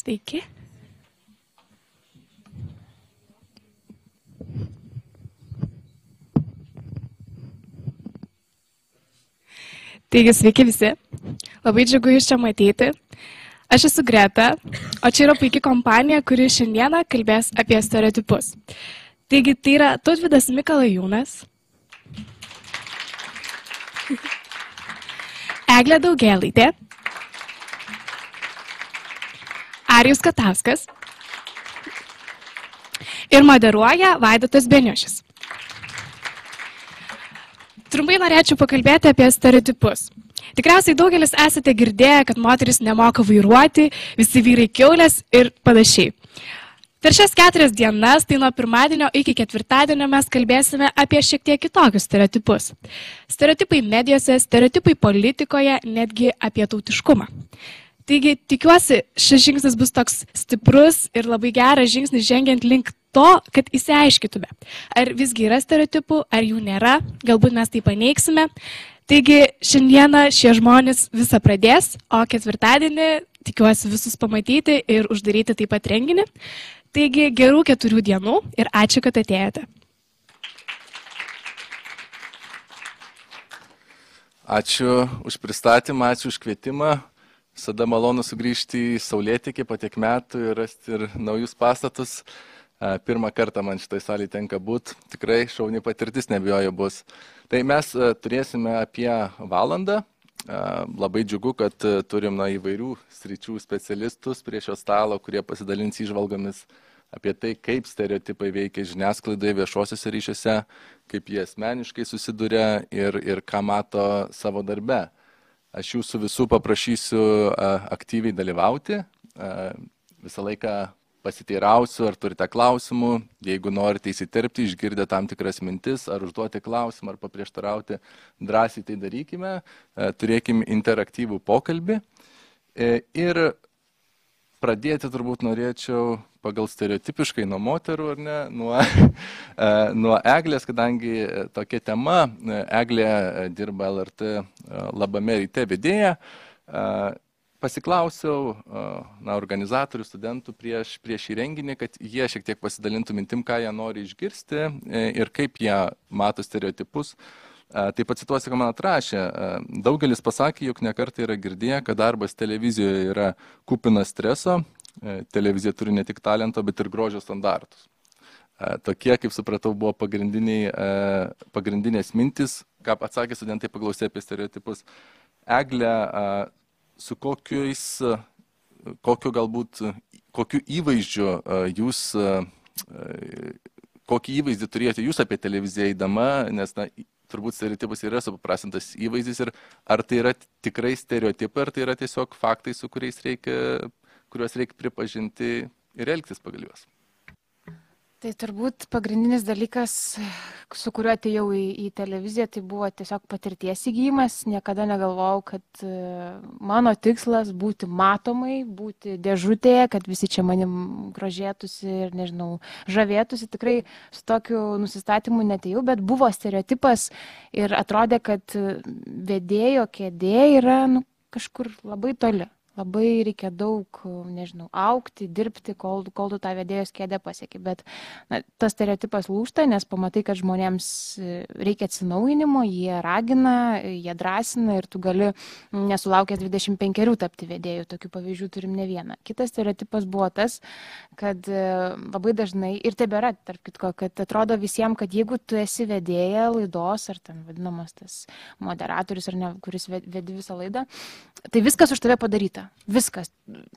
Sveiki. Taigi, sveiki visi. Labai džiugu jūs čia matyti. Aš esu Greta, o čia yra puikia kompanija, kuri šiandieną kalbės apie stereotipus. Taigi, tai yra Tautvydas Mikalajūnas, Eglė Daugėlaitė, Arijus Katauskas ir moderuoja Vaidotas Beniušis. Trumpai norėčiau pakalbėti apie stereotipus. Tikriausiai daugelis esate girdėję, kad moteris nemoka vairuoti, visi vyrai kiaulės ir panašiai. Per šias 4 dienas, tai nuo pirmadienio iki ketvirtadienio, mes kalbėsime apie šiek tiek kitokius stereotipus. Stereotipai medijose, stereotipai politikoje, netgi apie tautiškumą. Taigi, tikiuosi, šis žingsnis bus toks stiprus ir labai geras žingsnis žengiant link to, kad įsiaiškitume, ar visgi yra stereotipų, ar jų nėra, galbūt mes tai paneigsime. Taigi, šiandieną šie žmonės visą pradės, o ketvirtadienį tikiuosi visus pamatyti ir uždaryti taip pat renginį. Taigi, gerų 4 dienų ir ačiū, kad atėjote. Ačiū už pristatymą, ačiū už kvietimą. Visada malonu sugrįžti į Saulėtekį po tiek metų ir rasti ir naujus pastatus. Pirmą kartą man šitoj salėje tenka būti. Tikrai šauni patirtis, nebijoju bus. Tai mes turėsime apie valandą. Labai džiugu, kad turim įvairių sričių specialistus prie šio stalo, kurie pasidalins įžvalgomis apie tai, kaip stereotipai veikia žiniasklaidoje, viešuosiuose ryšiuose, kaip jie asmeniškai susiduria ir ką mato savo darbe. Aš jūsų visų paprašysiu aktyviai dalyvauti. Visą laiką pasiteirausiu, ar turite klausimų. Jeigu norite įsiterpti, išgirdę tam tikras mintis, ar užduoti klausimą, ar paprieštarauti, drąsiai tai darykime. Turėkim interaktyvų pokalbį. Ir pradėti turbūt norėčiau pagal stereotipiškai nuo moterų, ar ne, nuo Eglės, kadangi tokia tema. Eglė dirba LRT Labame ryte vedėja. Pasiklausiau organizatorių, studentų prieš šį renginį, kad jie šiek tiek pasidalintų mintim, ką jie nori išgirsti ir kaip jie mato stereotipus. Tai pacituosiu, ką man atrašė. Daugelis pasakė, jog nekartą yra girdėję, kad darbas televizijoje yra kupinas streso. Televizija turi ne tik talento, bet ir grožio standartus. Tokie, kaip supratau, buvo pagrindinės mintis, ką atsakė studentai paklausė apie stereotipus. Eglė, su kokiu įvaizdžiu kokį įvaizdį turėjote jūs apie televiziją eidama, nes turbūt stereotipas yra supaprastintas įvaizdis, ir ar tai yra tikrai stereotipai, ar tai yra tiesiog faktai, kuriuos reikia pripažinti ir elgtis pagal juos? Tai turbūt pagrindinis dalykas, su kuriuo atėjau į televiziją, tai buvo tiesiog patirties įgyjimas. Niekada negalvojau, kad mano tikslas būti matomai, būti dėžutėje, kad visi čia manim grožėtųsi ir, nežinau, žavėtųsi. Tikrai su tokiu nusistatymu netėjau, bet buvo stereotipas ir atrodė, kad vedėjo kėdė yra kažkur labai toli. Labai reikia daug, nežinau, augti, dirbti, kol tu tą vedėjos kėdę pasieki. Bet tas stereotipas lūžta, nes pamatai, kad žmonėms reikia atsinaujinimo, jie ragina, jie drąsina ir tu gali nesulaukęs 25 tapti vedėjų. Tokių pavyzdžių turim ne vieną. Kitas stereotipas buvo tas, kad labai dažnai, ir tebėra, tarp kitko, kad atrodo visiems, kad jeigu tu esi vedėja laidos, ar ten vadinamas tas moderatorius, ar ne, kuris vedi visą laidą, tai viskas už tave padaryta. Viskas.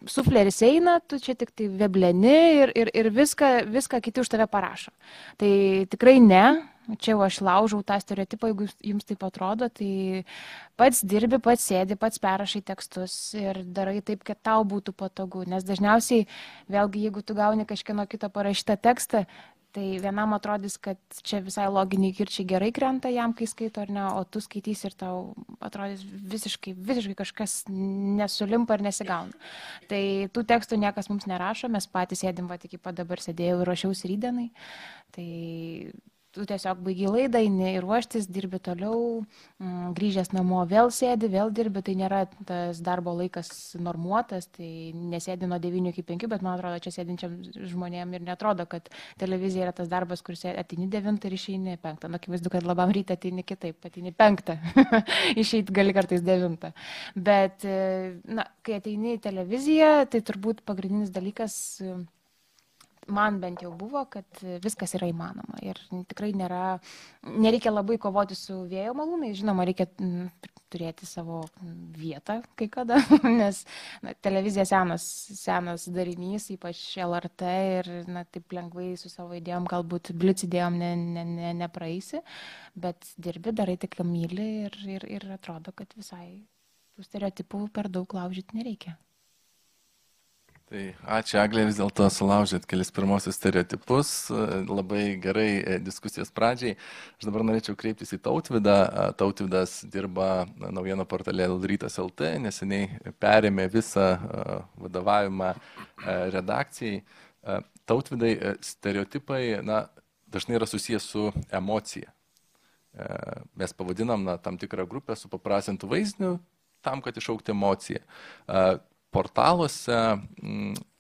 Sufleris eina, tu čia tik tai vebleni ir viską kiti už tave parašo. Tai tikrai ne. Čia jau aš laužau tą stereotipą, jeigu jums taip atrodo, tai pats dirbi, pats sėdi, pats perrašai tekstus ir darai taip, kad tau būtų patogu. Nes dažniausiai, vėlgi, jeigu tu gauni kažkieno kito parašytą tekstą, tai vienam atrodys, kad čia visai loginiai kirčiai gerai krenta jam, kai skaito ar ne, o tu skaitysi ir tau atrodys visiškai kažkas nesulimpa ir nesigauna. Tai tų tekstų niekas mums nerašo, mes patys sėdim, tik iki pat dabar sėdėjau ir ruošiausi rytdienai. Tai tu tiesiog baigi laidą, eini ruoštis, dirbi toliau, grįžęs namo vėl sėdi, vėl dirbi, tai nėra tas darbo laikas normuotas, tai nesėdi nuo 9 iki 5, bet man atrodo, čia sėdinčiam žmonėm ir netrodo, kad televizija yra tas darbas, kuris ateini 9 ir išeini 5. Na, akivaizdu, kad labam ryte ateini kitaip, ateini 5, išeiti gali kartais 9. Bet, na, kai ateini į televiziją, tai turbūt pagrindinis dalykas man bent jau buvo, kad viskas yra įmanoma ir tikrai nereikia labai kovoti su vėjo malūnai, žinoma, reikia turėti savo vietą kai kada, nes televizija senas darinys, ypač LRT ir taip lengvai su savo idėjom, galbūt blitz idėjom nepraeisi, bet dirbi, darai tik, ką myli ir atrodo, kad visai tų stereotipų per daug laužyti nereikia. Tai ačiū, Eglė, vis dėlto sulaužėt kelis pirmosius stereotipus, labai gerai diskusijos pradžiai. Aš dabar norėčiau kreiptis į Tautvydą. Tautvydas dirba naujienų portale Rytas LT, neseniai perėmė visą vadovavimą redakcijai. Tautvydai, stereotipai dažnai yra susijęs su emocija. Mes pavadinam tam tikrą grupę su paprasintų vaizdiniu tam, kad išaukti emociją. Portaluose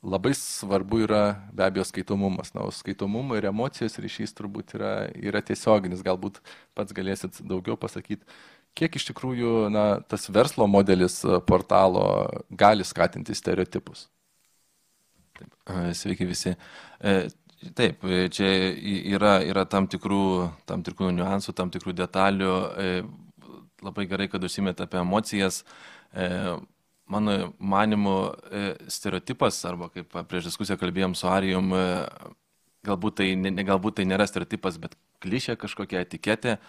labai svarbu yra be abejo skaitomumas. Skaitomumo ir emocijos ryšys turbūt yra tiesioginis. Galbūt pats galėsit daugiau pasakyti, kiek iš tikrųjų tas verslo modelis portalo gali skatinti stereotipus. Taip, sveiki visi. Taip, čia yra tam tikrų niuansų, tam tikrų detalių. Labai gerai, kad užsimėt apie emocijas. Mano manimu, stereotipas, arba kaip prieš diskusiją kalbėjom su Arijum, galbūt tai nėra stereotipas, bet klišė kažkokia etiketė.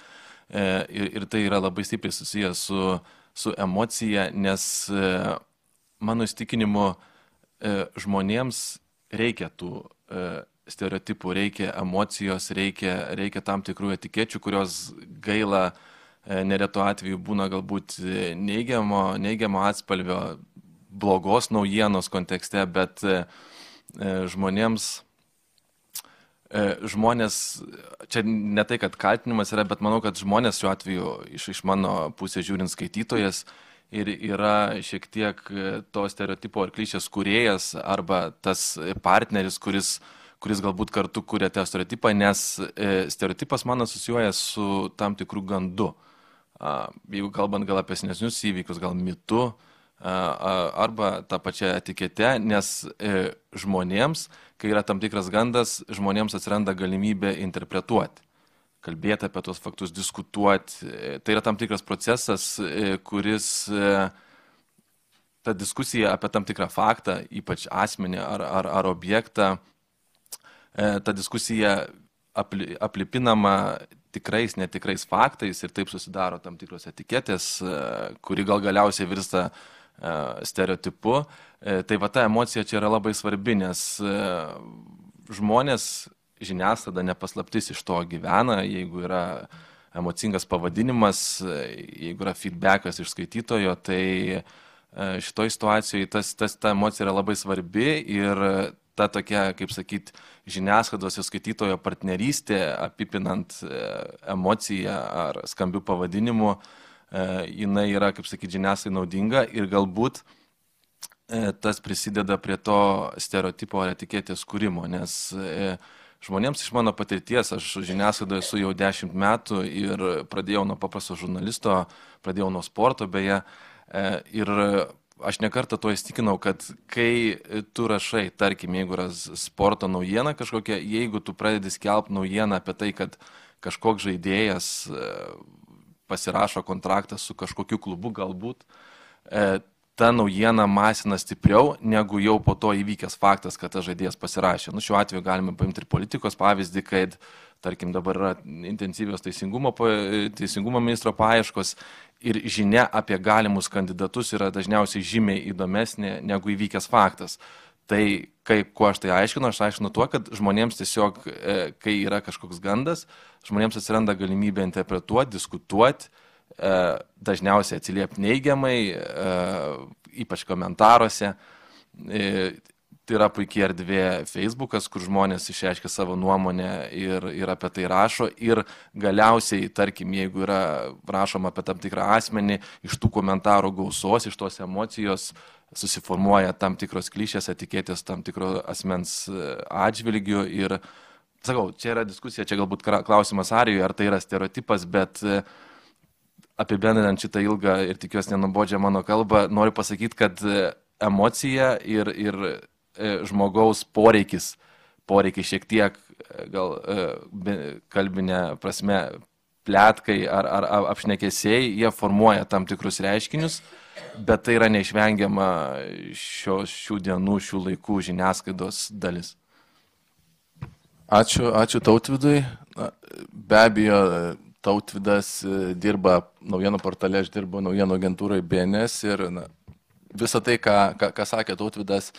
Ir tai yra labai stipriai susijęs su emocija, nes mano įsitikinimu žmonėms reikia tų stereotipų, reikia emocijos, reikia tam tikrų etikečių, kurios gaila neretu atveju būna galbūt neigiamo atspalvio, blogos naujienos kontekste, bet žmonės, čia ne tai, kad kaltinimas yra, bet manau, kad žmonės šiuo atveju iš mano pusės žiūrint skaitytojas ir yra šiek tiek to stereotipo ar klišės kūrėjas arba tas partneris, kuris galbūt kartu kuria tą stereotipą, nes stereotipas man asocijuoja su tam tikrų gandu. Jeigu kalbant gal apie senesnius įvykius, gal mitu arba tą pačią etiketę, nes žmonėms, kai yra tam tikras gandas, žmonėms atsiranda galimybė interpretuoti, kalbėti apie tos faktus, diskutuoti. Tai yra tam tikras procesas, kuris ta diskusija apie tam tikrą faktą, ypač asmenį ar objektą, ta diskusija aplipinama tikrais, netikrais faktais ir taip susidaro tam tikros etiketės, kuri galiausiai virsta stereotipu. Tai va ta emocija čia yra labai svarbi, nes žmonės, žiniasklaida nepaslaptis iš to gyvena, jeigu yra emocingas pavadinimas, jeigu yra feedbackas iš skaitytojo, tai šitoj situacijoje ta emocija yra labai svarbi ir ta tokia, kaip sakyti, žiniasklaidos ir skaitytojo partnerystė, apipinant emociją ar skambių pavadinimų, jinai yra, kaip sakyti, žiniasklaidai naudinga ir galbūt tas prisideda prie to stereotipo ar etiketės kūrimo, nes žmonėms iš mano patirties, aš žiniasklaidoje esu jau 10 metų ir pradėjau nuo paprasto žurnalisto, pradėjau nuo sporto beje, ir aš nekartą to įstikinau, kad kai tu rašai, tarkim, jeigu yra sporto naujiena kažkokia, jeigu tu pradedi skelbti naujieną apie tai, kad kažkoks žaidėjas pasirašo kontraktą su kažkokiu klubu galbūt, ta naujiena masina stipriau, negu jau po to įvykęs faktas, kad tas žaidėjas pasirašė. Šiuo atveju galime paimti ir politikos pavyzdį, kad, tarkim, dabar yra intensyvios teisingumo ministro paieškos ir žinia apie galimus kandidatus yra dažniausiai žymiai įdomesnė negu įvykęs faktas. Tai kuo aš tai aiškinu? Aš aiškinu tuo, kad žmonėms tiesiog, kai yra kažkoks gandas, žmonėms atsiranda galimybė interpretuoti, diskutuoti, dažniausiai atsiliepti neigiamai, ypač komentaruose. tai yra puikiai erdvė Facebookas, kur žmonės išreiškia savo nuomonę ir apie tai rašo. Ir galiausiai, tarkim, jeigu yra rašoma apie tam tikrą asmenį, iš tų komentarų gausos, iš tos emocijos susiformuoja tam tikros klišės, etiketės tam tikro asmens atžvilgių. Ir, sakau, čia yra diskusija, čia galbūt klausimas Arijui, ar tai yra stereotipas, bet apibendrinant šitą ilgą ir tikiuosi nenubodžią mano kalbą, noriu pasakyti, kad emocija ir žmogaus poreikis šiek tiek, gal kalbinė prasme, pletkai ar apšnekesiai, jie formuoja tam tikrus reiškinius, bet tai yra neišvengiama šių dienų, šių laikų žiniasklaidos dalis. Ačiū Tautvydui. Be abejo, Tautvydas dirba naujienų portale, aš dirbu naujienų agentūrai BNS ir visą tai, ką sakė Tautvydas,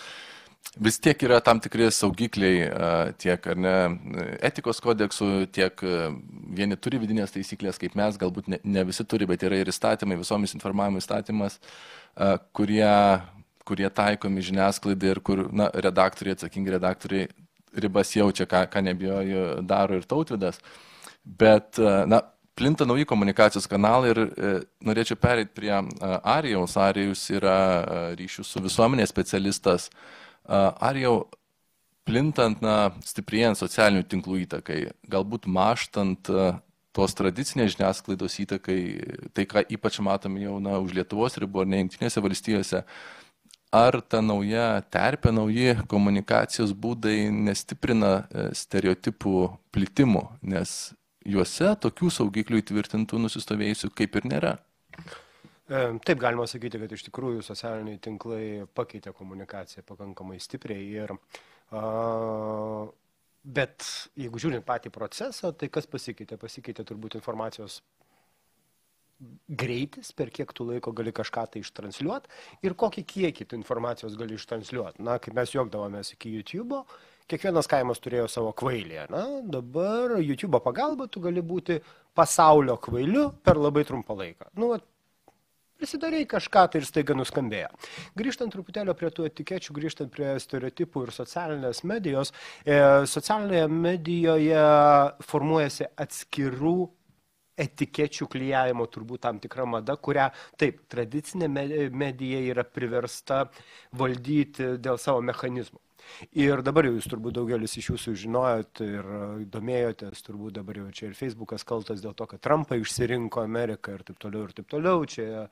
vis tiek yra tam tikri saugikliai, tiek ar ne, etikos kodeksų, tiek vieni turi vidinės taisyklės, kaip mes, galbūt ne visi turi, bet yra ir įstatymai, visuomis informavimo įstatymas, kurie taikomi žiniasklaidai ir kur redaktoriai, atsakingi redaktoriai ribas jaučia, ką nebijoju daro ir Tautvydas. Bet, plinta nauji komunikacijos kanalai ir norėčiau pereiti prie Arijaus. Arijus yra ryšių su visuomenė specialistas. Arijau, plintant, stiprėjant socialinių tinklų įtakai, galbūt mažtant tos tradicinės žiniasklaidos įtakai, tai ką ypač matome jau už Lietuvos ribų ar ne Jungtinėse valstijose, ar ta nauja terpė, nauji komunikacijos būdai nestiprina stereotipų plitimų, nes juose tokių saugiklių įtvirtintų nusistovėjusių kaip ir nėra. Taip galima sakyti, kad iš tikrųjų socialiniai tinklai pakeitė komunikaciją pakankamai stipriai. Bet jeigu žiūrint patį procesą, tai kas pasikeitė? Pasikeitė turbūt informacijos greitis, per kiek tu laiko gali kažką tai ištransliuoti ir kokį kiekį tu informacijos gali ištransliuoti. Kaip mes juokdavomės iki YouTube'o, kiekvienas kaimas turėjo savo kvailį. Dabar YouTube'o pagalba tu gali būti pasaulio kvailiu per labai trumpą laiką. Prisidarei kažką tai ir staiga nuskambėjo. Grįžtant truputėlio prie tų etikečių, grįžtant prie stereotipų ir socialinės medijos, socialinėje medijoje formuojasi atskirų etikečių klijavimo turbūt tam tikra mada, kurią, taip, tradicinė medija yra priversta valdyti dėl savo mechanizmų. Ir dabar jau jūs turbūt daugelis iš jūsų žinojot ir domėjotės, turbūt dabar jau čia ir Facebookas kaltas dėl to, kad Trumpą išsirinko Ameriką ir taip toliau ir taip toliau, čia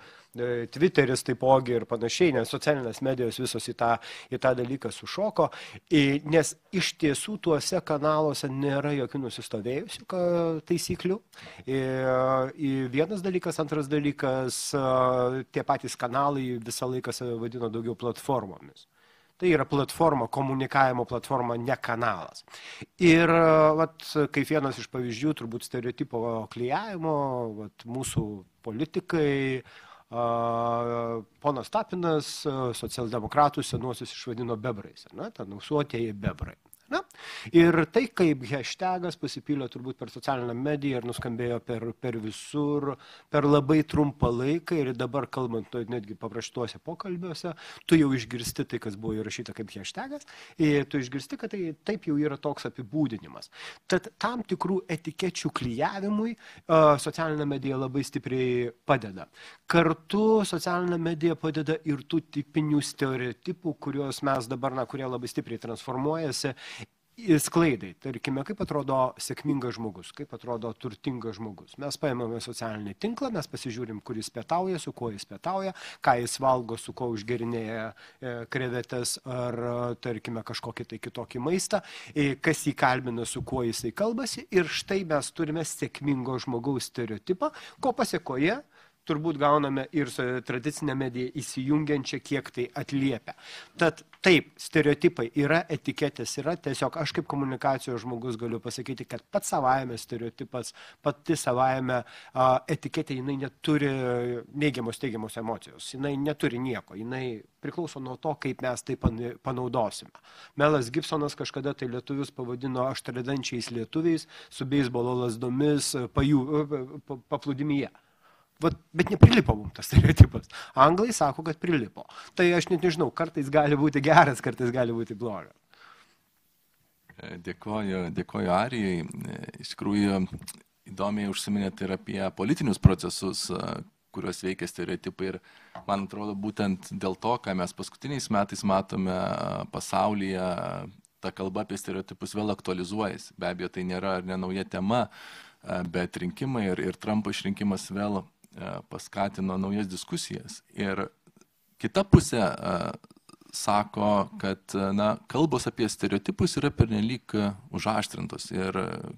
Twitteris taipogi ir panašiai, nes socialinės medijos visos į tą dalyką sušoko, nes iš tiesų tuose kanaluose nėra jokių nusistovėjusių taisyklių. Vienas dalykas, antras dalykas, tie patys kanalai visą laiką save vadino daugiau platformomis. Tai yra platforma, komunikavimo platforma, ne kanalas. Ir kaip vienas iš pavyzdžių, turbūt stereotipo klijavimo, mūsų politikai, ponas Tapinas, socialdemokratų senuosius išvadino bebrais, ten ausuotieji bebrai. Ir tai kaip hashtagas pasipylė turbūt per socialinę mediją ir nuskambėjo per visur, per labai trumpą laiką ir dabar kalbant netgi papraštuose pokalbiuose, tu jau išgirsti tai, kas buvo įrašyta kaip hashtagas, ir tu išgirsti, kad tai taip jau yra toks apibūdinimas. Tad tam tikrų etikečių klijavimui socialinė medija labai stipriai padeda. Kartu socialinė medija padeda ir tų tipinių stereotipų, kuriuos mes dabar, kurie labai stipriai transformuojasi, sklaidai. Tarkime, kaip atrodo sėkmingas žmogus, kaip atrodo turtingas žmogus. Mes paimame socialinį tinklą, mes pasižiūrim, kur jis pietauja, su kuo jis pietauja, ką jis valgo, su kuo užgerinėja krevetes ar, tarkime, kažkokį tai kitokį maistą, kas jį kalbina, su kuo jisai kalbasi. Ir štai mes turime sėkmingo žmogaus stereotipą, ko pasiekoje turbūt gauname ir tradicinę mediją įsijungiančią, kiek tai atliepia. Tad taip, stereotipai yra, etiketės yra, tiesiog aš kaip komunikacijos žmogus galiu pasakyti, kad pats savaime stereotipas, pati savaime etiketė, jinai neturi neigiamos, teigiamos emocijos, jinai neturi nieko, jinai priklauso nuo to, kaip mes tai panaudosime. Melas Gibsonas kažkada tai lietuvius pavadino aštriadančiais lietuviais su beisbolo lazdomis paplūdimyje. bet neprilipo mums tas stereotipas. Anglai sako, kad prilipo. Tai aš net nežinau, kartais gali būti geras, kartais gali būti blogas. Dėkoju Arijai. Iš tikrųjų, įdomiai užsiminėte ir apie politinius procesus, kuriuos veikia stereotipai. Ir man atrodo, būtent dėl to, ką mes paskutiniais metais matome pasaulyje, ta kalba apie stereotipus vėl aktualizuojasi. Be abejo, tai nėra ar ne nauja tema, bet rinkimai ir Trumpo išrinkimas vėl paskatino naujas diskusijas. Ir kita pusė sako, kad kalbos apie stereotipus yra pernelyg užaštrintos ir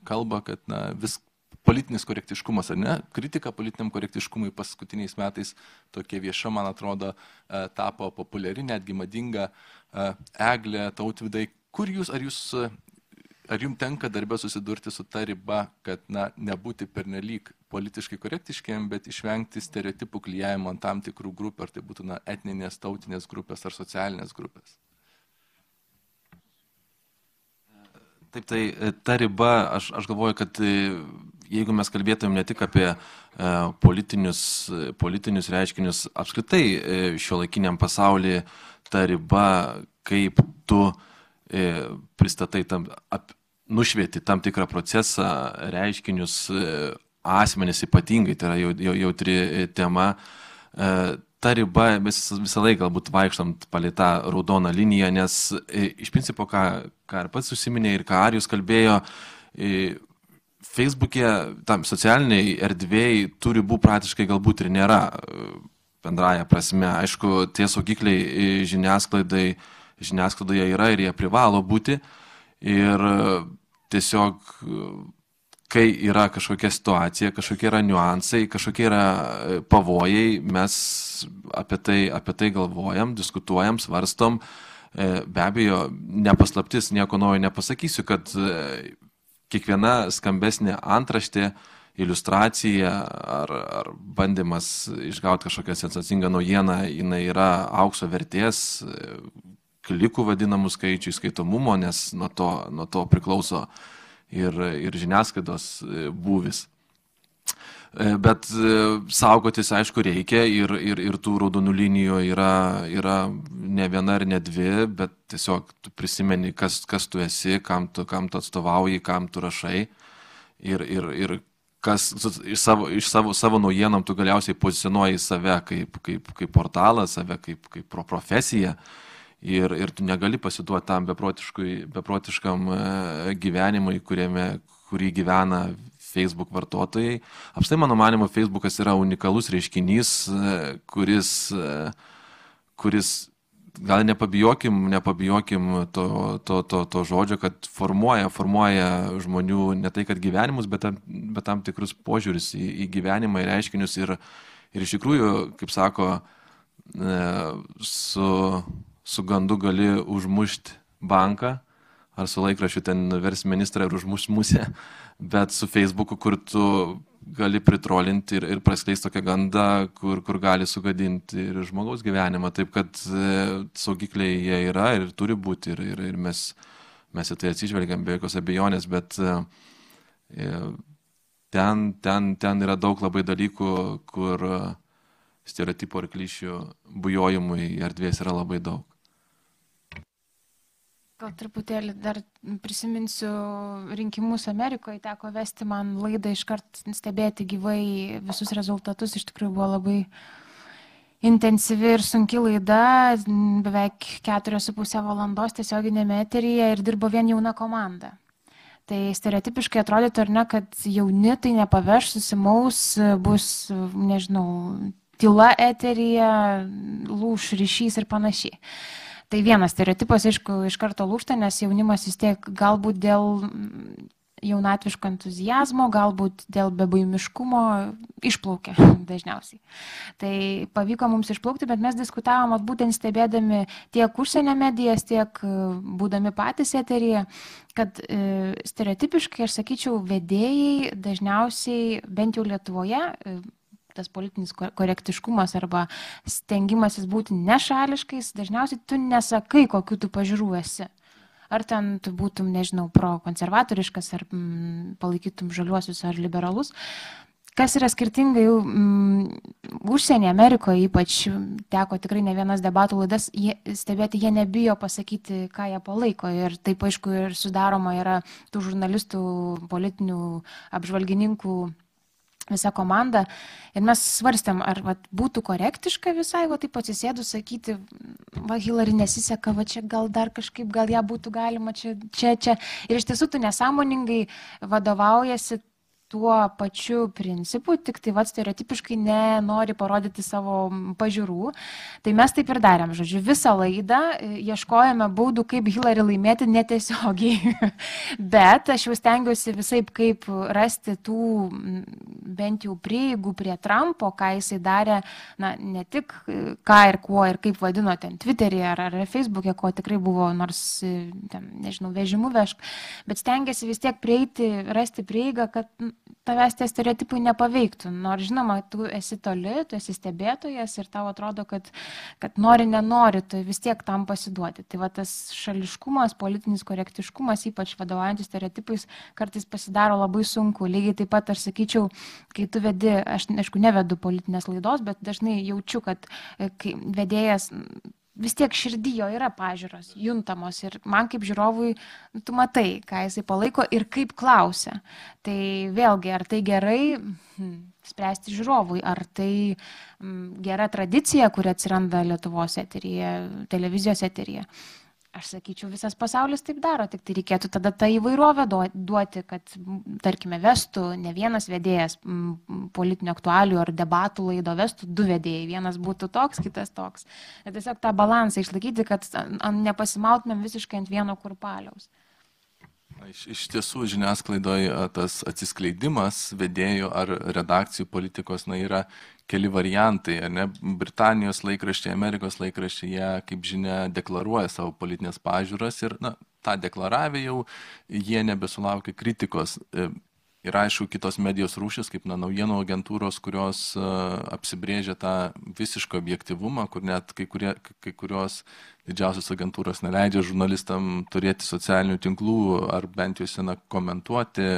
kalba, kad vis politinis korektiškumas, ar ne, kritika politiniam korektiškumui paskutiniais metais tokia vieša, man atrodo, tapo populiari, netgi madinga. Eglė, Tautvydai, ar jums tenka darbę susidurti su ta riba, kad nebūti pernelyg politiškai korektiškiam, bet išvengti stereotipų klijavimo ant tam tikrų grupių, ar tai būtų etninės, tautinės grupės ar socialinės grupės? Taip, tai ta riba, aš galvoju, kad jeigu mes kalbėtumėm ne tik apie politinius reiškinius, apskritai šiuolaikiniam pasaulyje ta riba, kaip tu pristatai, nušvieti tam tikrą procesą, reiškinius, asmenis ypatingai, tai yra jautri tema. Ta riba, mes visą laiką galbūt vaikštant palei tą raudoną liniją, nes iš principo, ką ir pats užsiminė ir ką Arijus kalbėjo, Facebook'e, tam socialiniai erdvėjai tų ribų praktiškai galbūt ir nėra bendraja prasme. Aišku, tie saugikliai žiniasklaidoje yra ir jie privalo būti. Ir tiesiog, kai yra kažkokia situacija, kažkokie yra niuansai, kažkokie yra pavojai, mes apie tai galvojam, diskutuojam, svarstom. Be abejo, nepaslaptis, nieko naujo nepasakysiu, kad kiekviena skambesnė antraštė, iliustracija ar bandymas išgauti kažkokią sensacingą naujieną, jinai yra aukso vertės, klikų vadinamų skaičių, skaitomumo, nes nuo to priklauso ir žiniasklaidos būvis. Bet saugotis, aišku, reikia ir tų raudonų linijų yra ne viena ir ne dvi, bet tiesiog tu prisimeni, kas tu esi, kam tu atstovauji, kam tu rašai ir kas iš savo naujienom tu galiausiai pozicionuoji save kaip portalą, save kaip profesiją. Ir tu negali pasiduoti tam beprotiškam gyvenimui, kurį gyvena Facebook vartotojai. Apstai, mano manimo, Facebookas yra unikalus reiškinys, kuris gal nepabijokim to žodžio, kad formuoja žmonių ne tai, kad gyvenimus, bet tam tikrus požiūris į gyvenimą, į reiškinius. Ir iš tikrųjų, kaip sako, su gandu gali užmušti banką, ar su laikraščiu ten vers ministrą ir užmušti musę, bet su Facebooku, kur tu gali pritrolinti ir praskleisti tokią gandą, kur gali sugadinti ir žmogaus gyvenimą. Taip kad saugikliai jie yra ir turi būti ir mes į tai atsižvelgiam be jokios abejonės, bet ten yra daug labai dalykų, kur stereotipų ir klišių bujojimui erdvės yra labai daug. Gal truputėlį dar prisiminsiu rinkimus Amerikoje, teko vesti man laidą iškart stebėti gyvai visus rezultatus, iš tikrųjų buvo labai intensyvi ir sunki laida, beveik 4,5 valandos tiesioginėme eteryje ir dirbo vien jauna komanda. Tai stereotipiškai atrodytų, ar ne, kad jauni tai nepaveš, susimaus, bus, nežinau, tyla eteryje, lūš ryšys ir panašiai. Tai vienas stereotipas, aišku, iš karto lūžta, nes jaunimas vis tiek galbūt dėl jaunatviško entuziazmo, galbūt dėl bebaimiškumo išplaukia dažniausiai. Tai pavyko mums išplaukti, bet mes diskutavom būtent stebėdami tiek užsienio medijas, tiek būdami patys eteryje, kad stereotipiškai, aš sakyčiau, vedėjai dažniausiai, bent jau Lietuvoje, tas politinis korektiškumas arba stengimasis būti nešališkais, dažniausiai tu nesakai, kokiu tu pažiūrų esi. Ar ten tu būtum, nežinau, pro-konservatoriškas, ar palaikytum žaliuosius ar liberalus. kas yra skirtingai užsienį, Amerikoje ypač teko tikrai ne vienas debatų laidas stebėti, jie nebijo pasakyti, ką jie palaiko. Ir taip aišku ir sudaroma yra tų žurnalistų, politinių apžvalgininkų visa komanda. Ir mes svarstėm, ar būtų korektiška visai, taip atsisėdus sakyti, Hillary nesiseka, čia gal dar kažkaip, gal ją būtų galima čia. Ir iš tiesų tu nesąmoningai vadovaujasi tuo pačiu principu, tik tai stereotipiškai nenori parodyti savo pažiūrų. Tai mes taip ir darėm, žodžiu, visą laidą ieškojame būdų, kaip Hillary laimėti netiesiogiai. Bet aš jau stengiausi visaip kaip rasti tų bent jau prieigų prie Trumpo, ką jisai darė, ne tik ką ir kuo ir kaip vadino ten Twitter'e ar Facebook'e, ko tikrai buvo, nors, nežinau, vežimu vežk, bet stengiasi vis tiek prieiti, rasti prieigą, kad tavęs tie stereotipai nepaveiktų. Nors, žinoma, tu esi toli, tu esi stebėtojas ir tau atrodo, kad nori, nenori, tu vis tiek tam pasiduoti. Tai tas šališkumas, politinis korektiškumas, ypač vadovaujantis stereotipais, kartais pasidaro labai sunku. Lygiai taip pat aš sakyčiau, kai tu vedi, aš aišku nevedu politinės laidos, bet dažnai jaučiu, kad kai vedėjas vis tiek širdį jo yra pažiūros, juntamos ir man kaip žiūrovui, tu matai, ką jisai palaiko ir kaip klausia. Tai vėlgi, ar tai gerai spręsti žiūrovui, ar tai gera tradicija, kuri atsiranda Lietuvos eteryje, televizijos eteryje. Aš sakyčiau, visas pasaulis taip daro, tik tai reikėtų tada tą įvairovę duoti, kad, tarkime, vestų ne vienas vedėjas politinių aktualių ar debatų laido, vestų du vedėjai. Vienas būtų toks, kitas toks. Ir tiesiog tą balansą išlaikyti, kad nepasimautumėm visiškai ant vieno kurpaliaus. Iš tiesų, žiniasklaidoje tas atsiskleidimas vedėjų ar redakcijų politikos yra keli variantai. Britanijos laikraščiai, Amerikos laikraščiai, jie, kaip žinia, deklaruoja savo politinės pažiūras ir tą deklaravę jau jie nebesulaukia kritikos. Ir aišku, kitos medijos rūšis, kaip naujienų agentūros, kurios apsibrėžia tą visišką objektivumą, kur net kai kurios didžiausios agentūros neleidžia žurnalistam turėti socialinių tinklų ar bent juose komentuoti,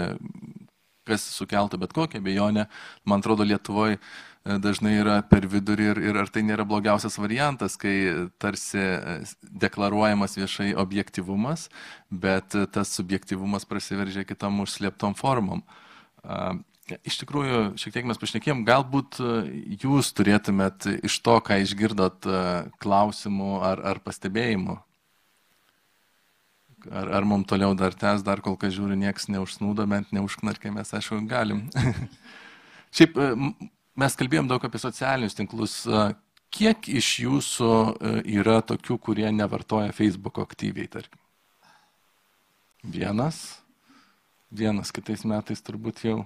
kas sukeltų bet kokią abejonę. Man atrodo, Lietuvoje dažnai yra per vidurį ir ar tai nėra blogiausias variantas, kai tarsi deklaruojamas viešai objektyvumas, bet tas subjektyvumas prasiveržia kitom užslėptom formom. Iš tikrųjų, šiek tiek mes pašnekėjom, galbūt jūs turėtumėt iš to, ką išgirdot, klausimų ar pastebėjimų. Ar mums toliau dar tęs, dar kol kas žiūri, nieks neužsnūdo, bent neužknarkė, mes aišku galim. Šiaip, mes kalbėjom daug apie socialinius tinklus. Kiek iš jūsų yra tokių, kurie nevartoja Facebook'o aktyviai, tarkim? Vienas, kitais metais turbūt jau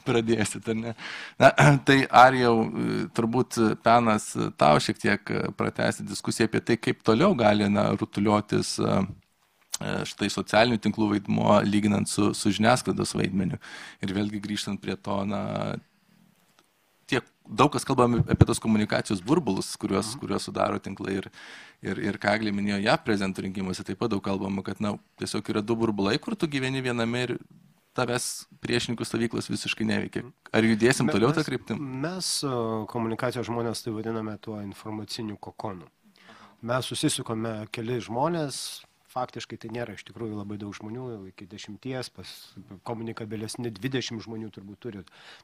pradėsit, ar ne? Tai ar jau turbūt Penas tau šiek tiek pratęsti diskusiją apie tai, kaip toliau gali rutuliotis štai socialinių tinklų vaidmuo, lyginant su žiniasklaidos vaidmeniu. Ir vėlgi grįžtant prie to, daug kas kalbame apie tos komunikacijos burbulus, kuriuos sudaro tinklai ir ką Eglė minėjo JAV prezidentų rinkimuose, taip pat daug kalbama, kad tiesiog yra du burbulai, kur tu gyveni viename ir tavęs priešininkų stovyklos visiškai neveikia. Ar judėsim toliau tą kryptim? Mes komunikacijos žmonės tai vadiname tuo informaciniu kokonu. Mes susisukome keli žmonės, faktiškai tai nėra iš tikrųjų labai daug žmonių, iki 10, komunikabilesni 20 žmonių turbūt turi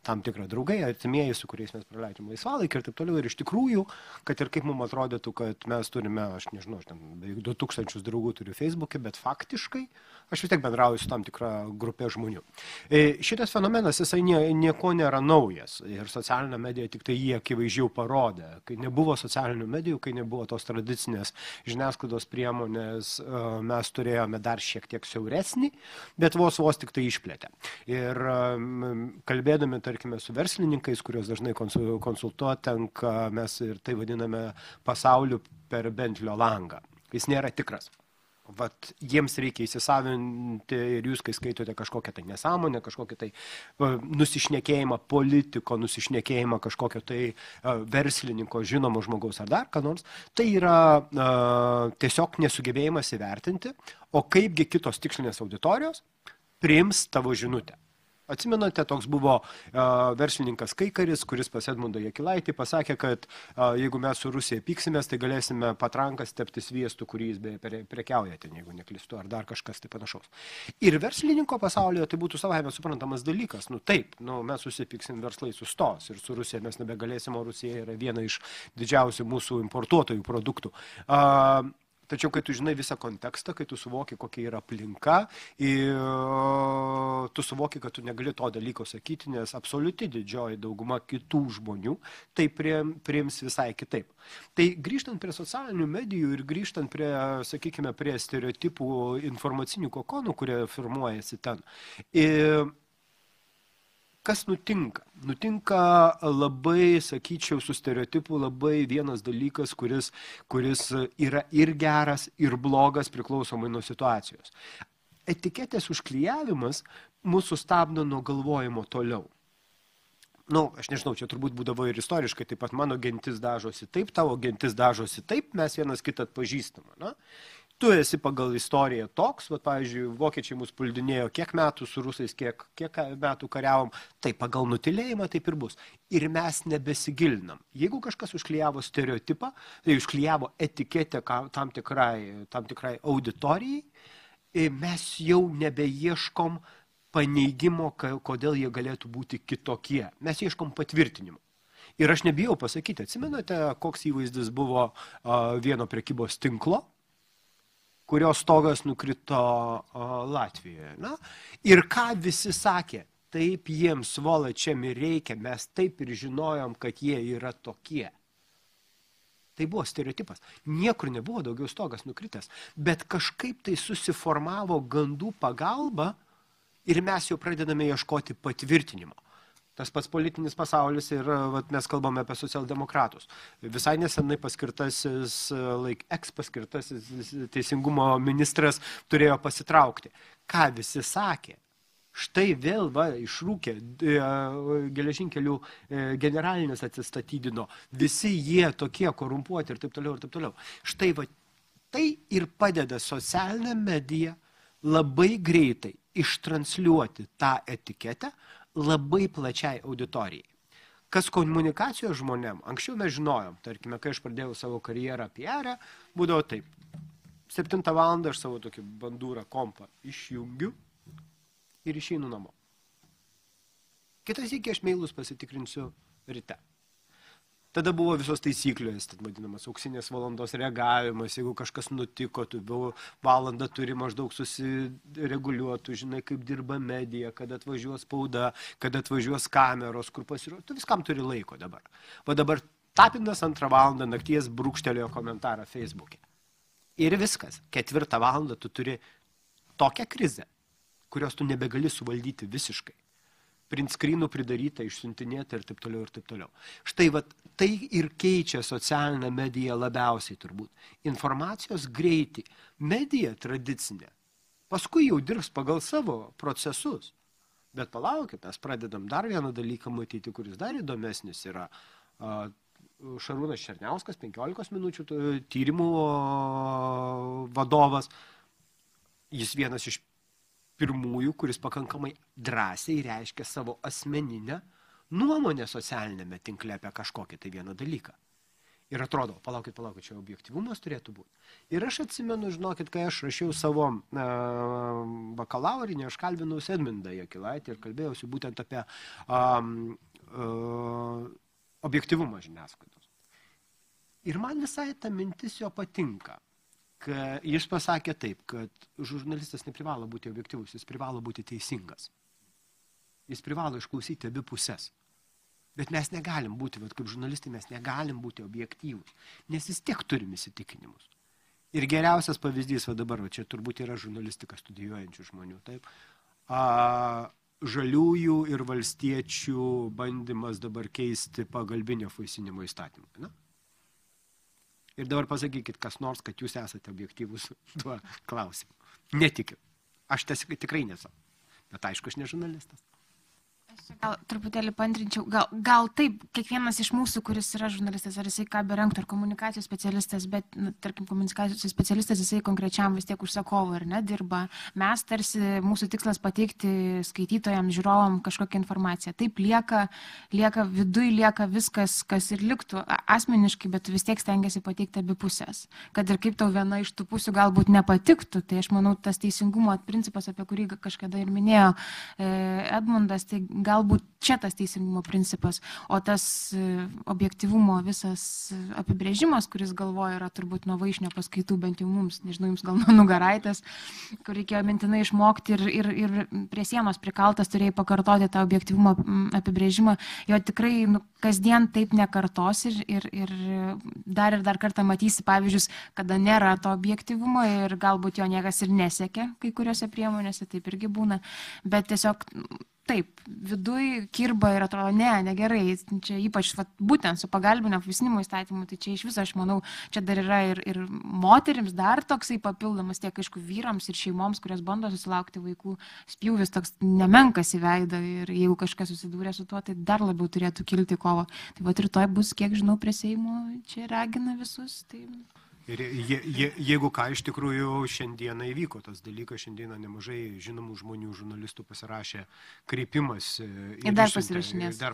tam tikrą draugai, artimieji, su kuriais mes praleidžiam laisvalaikį ir taip toliau. Ir iš tikrųjų, kad ir kaip mums atrodytų, kad mes turime, aš nežinau, beveik 2000 draugų turiu Facebook'e, bet faktiškai aš vis tiek bendrauju su tam tikra grupė žmonių. Šitas fenomenas, jisai nieko nėra naujas ir socialinė medija tik tai jį akivaizdžiau parodė. Kai nebuvo socialinių medijų, kai nebuvo tos tradicinės žiniasklaidos priemonės, mes turėjome dar šiek tiek siauresnį, bet vos tik tai išplėtė. Ir kalbėdami, tarkime, su verslininkais, kurios dažnai konsultuoti tenka, mes ir tai vadiname pasauliu per Bentlio langą. Jis nėra tikras. Jiems reikia įsisavinti ir jūs, kai skaitote kažkokią tai nesąmonę, kažkokią tai nusišnekėjimą politiko, nusišnekėjimą kažkokio tai verslininko, žinomo žmogaus ar dar ką nors, tai yra tiesiog nesugebėjimas įvertinti, o kaipgi kitos tikslinės auditorijos priims tavo žinutę. Atsimenate, toks buvo verslininkas Kaikaris, kuris pas Edmundą Jakilaitį pasakė, kad jeigu mes su Rusija pyksimės, tai galėsime patrankas tepti sviestu, kurį jis beje prekiauja ten, jeigu neklystu, ar dar kažkas tai panašaus. Ir verslininko pasaulyje tai būtų savaime suprantamas dalykas. Nu taip, mes susipyksim, verslai sustos ir su Rusija mes nebegalėsim, o Rusija yra viena iš didžiausių mūsų importuotojų produktų. Tačiau, kai tu žinai visą kontekstą, kai tu suvoki, kokia yra aplinka, tu suvoki, kad tu negali to dalyko sakyti, nes absoliuti didžioji dauguma kitų žmonių tai priims visai kitaip. Tai grįžtant prie socialinių medijų ir grįžtant prie, sakykime, prie stereotipų informacinių kokonų, kurie formuojasi ten, kas nutinka? Nutinka labai, sakyčiau, su stereotipu labai vienas dalykas, kuris yra ir geras, ir blogas priklausomai nuo situacijos. Etiketės užklijavimas mūsų stabdo nuo galvojimo toliau. Aš nežinau, čia turbūt būdavo ir istoriškai, taip pat mano gentis dažosi taip, tavo gentis dažosi taip, mes vienas kitą atpažįstame. Na? Tu esi pagal istoriją toks, pavyzdžiui, vokiečiai mus puldinėjo kiek metų su rusais, kiek metų kariavom, tai pagal nutilėjimą taip ir bus. Ir mes nebesigilinam. Jeigu kažkas užklijavo stereotipą, tai užklijavo etiketę tam tikrai auditorijai, mes jau nebeieškom paneigimo, kodėl jie galėtų būti kitokie. Mes ieškom patvirtinimo. Ir aš nebijau pasakyti, atsimenate, koks įvaizdis buvo vieno prekybos tinklo, kurio stogas nukrito Latvijoje. Ir ką visi sakė, taip jiems svolačiam ir reikia, mes taip ir žinojom, kad jie yra tokie. Tai buvo stereotipas. Niekur nebuvo daugiau stogas nukritęs, bet kažkaip tai susiformavo gandų pagalba ir mes jau pradedame ieškoti patvirtinimo. Tas pats politinis pasaulis ir mes kalbame apie socialdemokratus. Visai nesenai paskirtasis teisingumo ministras turėjo pasitraukti. Ką visi sakė? Štai vėl išrūkė geležinkelių generalinis atsistatydino. Visi jie tokie korumpuoti ir taip toliau ir taip toliau. Štai tai ir padeda socialinę mediją labai greitai ištransliuoti tą etiketę labai plačiai auditorijai. Kas komunikacijos žmonėm, anksčiau mes žinojom, tarkime, kai aš pradėjau savo karjerą PR, būdavo taip, 7 valandą aš savo tokį bandūrą kompą išjungiu ir išeinu namo. Kitas iki aš mailus pasitikrinsiu ryte. Tada buvo visos taisyklės, tad vadinamas auksinės valandos reagavimas, jeigu kažkas nutiko, tu valandą turi maždaug susireguliuoti, žinai, kaip dirba medija, kada atvažiuos spauda, kada atvažiuos kameros, kur pasirodė, tu viskam turi laiko dabar. Dabar Tapinas 2 valandą nakties brūkštelėjo komentarą Facebook'e. Ir viskas, 4 valandą tu turi tokią krizę, kurios tu nebegali suvaldyti visiškai. Print screenų pridaryta, išsiuntinėta ir taip toliau ir taip toliau. Štai tai ir keičia socialinę mediją labiausiai turbūt. Informacijos greitį. Medija tradicinė. Paskui jau dirbs pagal savo procesus. Bet palaukit, mes pradedam dar vieną dalyką matyti, kuris dar įdomesnis yra. Šarūnas Černiauskas, 15 minučių tyrimų vadovas. Jis vienas iš pirmųjų, kuris pakankamai drąsiai reiškia savo asmeninę nuomonę socialinėme tinkle apie kažkokį tai vieną dalyką. Ir atrodo, palaukit, čia objektyvumas turėtų būti. Ir aš atsimenu, žinokit, kai aš rašiau savo bakalaurinį, aš kalbinau Edmundą Jakilaitį ir kalbėjausi būtent apie objektyvumą žiniasklaidos. Ir man visai ta mintis jo patinka. Jis pasakė taip, kad žurnalistas neprivalo būti objektyvus, jis privalo būti teisingas. Jis privalo išklausyti abi pusės. Bet mes negalim būti, kaip žurnalistai, mes negalim būti objektyvus, nes vis tiek turim įsitikinimus. Ir geriausias pavyzdys, dabar, čia turbūt yra žurnalistika studijuojančių žmonių, taip, žaliųjų ir valstiečių bandymas dabar keisti pagalbinio vaisinimo įstatymą. Na? Ir dabar pasakykit kas nors, kad jūs esate objektyvus tuo klausimu. Netikiu. Aš tikrai nesu. Bet aišku, aš ne žurnalistas. Gal truputėlį pantrinčiau, gal taip, kiekvienas iš mūsų, kuris yra žurnalistas, ar jisai ką berengtų, ar komunikacijos specialistas, bet, tarkim, komunikacijos specialistas, jisai konkrečiam vis tiek užsakovu, ar ne, dirba. Mes tarsi, mūsų tikslas pateikti skaitytojams, žiūrovam kažkokią informaciją. Taip viduj lieka viskas, kas ir liktų asmeniškai, bet vis tiek stengiasi pateikti abi pusės. Kad ir kaip tau viena iš tų pusių galbūt nepatiktų, tai aš manau, tas teisingumo principas, apie kurį kažkada ir minėjo Edmundas, tai galbūt čia tas teisingumo principas, o tas objektyvumo visas apibrėžimas, kuris galvoja, yra turbūt nuo Vaišnio paskaitų, bent jau mums, nežinau, jums gal nuo Nugaraitės, kur reikėjo mintinai išmokti ir prie sienos prikaltas turėjai pakartoti tą objektyvumo apibrėžimą, jo tikrai kasdien taip nekartos ir dar kartą matysi pavyzdžius, kada nėra to objektyvumo ir galbūt jo niekas ir nesiekia kai kuriuose priemonėse, taip irgi būna, bet tiesiog taip, viduj kirba ir atrodo, negerai, čia ypač būtent su pagalbinio apvaisinimo įstatymu, tai čia iš viso, aš manau, čia dar yra ir moterims dar toksai papildomas, tiek aišku vyrams ir šeimoms, kurios bando susilaukti vaikų, spjūvis toks nemenkas į veidą ir jeigu kažkas susidūrė su tuo, tai dar labiau turėtų kilti kovo. Tai rytoj bus, kiek žinau, prie Seimo, čia ragina visus. Tai... Ir jeigu ką, iš tikrųjų šiandieną įvyko tas dalykas, šiandieną nemažai žinomų žmonių, žurnalistų pasirašė kreipimas ir dar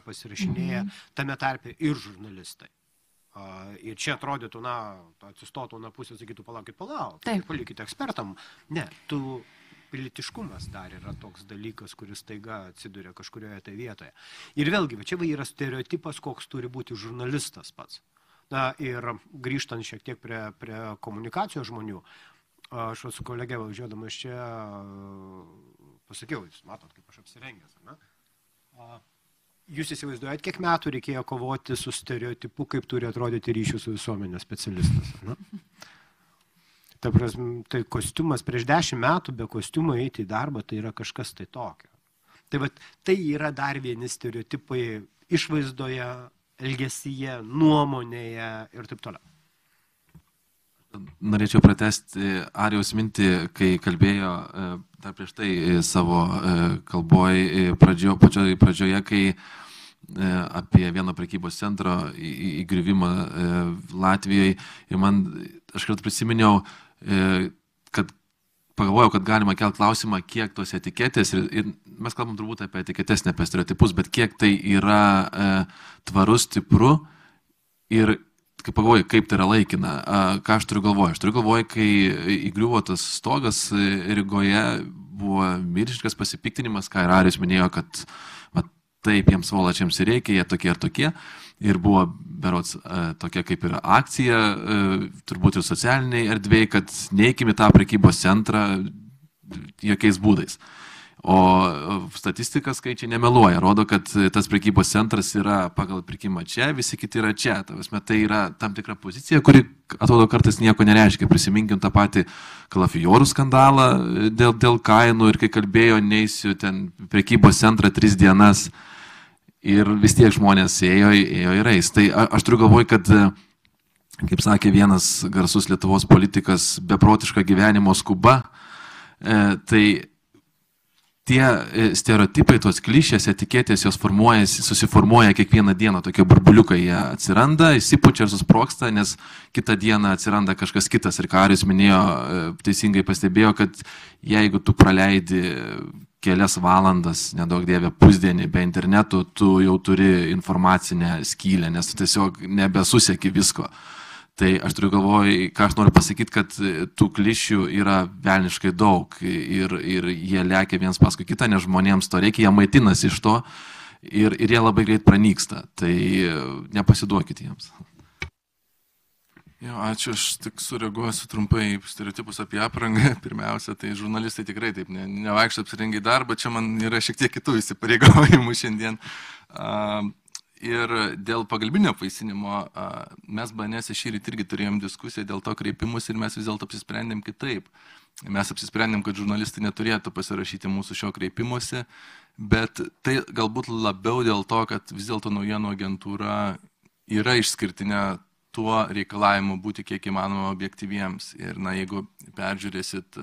pasirašinėja, tame tarpe ir žurnalistai. Ir čia atrodytų, atsistotų pusė, sakytų, palaukit, palikite ekspertam. Ne, pilietiškumas dar yra toks dalykas, kuris taiga atsiduria kažkurioje tai vietoje. Ir vėlgi, čia yra stereotipas, koks turi būti žurnalistas pats. Ir grįžtant šiek tiek prie komunikacijos žmonių, aš su kolegė važiuodamas čia pasakiau, jūs matot, kaip aš apsirengęs, ne? Jūs įsivaizduojat, kiek metų reikėjo kovoti su stereotipu, kaip turi atrodyti ryšių su visuomenės specialistas, ne? Ta prasme, tai kostiumas prieš 10 metų be kostiumo eiti į darbą, tai yra kažkas tai tokio. Tai yra dar vieni stereotipai išvaizdoje, elgesyje, nuomonėje ir taip toliau. Norėčiau pratesti Arijaus mintį, kai kalbėjo dar prieš tai savo kalboj pradžioje, kai apie vieno prekybos centro įgriuvimą Latvijoje. Ir aš kartu prisiminiau, kad pagalvojau, kad galima kelti klausimą, kiek tos etiketės, ir mes kalbam turbūt apie etiketes, ne apie stereotipus, bet kiek tai yra tvarus, stipru ir kaip pagalvoju, kaip tai yra laikina. Ką aš turiu galvoje? Aš turiu galvoje, kai įgriuvo tas stogas Rygoje, buvo milžiniškas pasipiktinimas, ką ir Arijus minėjo, kad taip jiems svolačiams ir reikia, jie tokie ir tokie. Ir buvo berods tokia kaip ir akcija, turbūt ir socialiniai erdvėjai, kad neikime tą prekybos centrą jokiais būdais. O statistika skaičiai nemeluoja, rodo, kad tas prekybos centras yra pagal pirkimą čia, visi kiti yra čia. Tai yra tam tikra pozicija, kuri atrodo kartais nieko nereiškia. Prisiminkim tą patį kalafijorų skandalą dėl kainų ir kai kalbėjo, neisiu ten prekybos centrą 3 dienas. Ir vis tiek žmonės ėjo ir eis. Tai aš turiu galvoj, kad, kaip sakė vienas garsus Lietuvos politikas, beprotiška gyvenimo skuba, tai tie stereotipai, tos klišės, etiketės, jos susiformuoja kiekvieną dieną, tokie burbuliukai jie atsiranda, įsipučia ir susprogsta, nes kitą dieną atsiranda kažkas kitas. Ir ką Arijus minėjo, teisingai pastebėjo, kad jeigu tu praleidi kelias valandas, nedaug dievė, pusdienį be internetų, tu jau turi informacinę skylę, nes tu tiesiog nebesusieki visko. Tai aš turiu galvoj, ką aš noriu pasakyti, kad tų klišių yra velniškai daug ir jie lekia vienas paskui kitą, nes žmonėms to reikia, jie maitinasi iš to ir jie labai greit pranyksta. Tai nepasiduokit jiems. Jo, ačiū, aš tik sureaguosiu trumpai stereotipus apie aprangą. Pirmiausia, tai žurnalistai tikrai taip nevaikšto apsirengę į darbą, čia man yra šiek tiek kitų įsipareigojimų šiandien. Ir dėl pagalbinio apvaisinimo mes BNS šįryt irgi turėjom diskusiją dėl to kreipimus ir mes vis dėlto apsisprendėm kitaip. Mes apsisprendėm, kad žurnalistai neturėtų pasirašyti mūsų šio kreipimuose, bet tai galbūt labiau dėl to, kad vis dėlto naujienų agentūra yra išskirtinė tuo reikalavimu būti kiek įmanoma objektyviems. Ir jeigu peržiūrėsit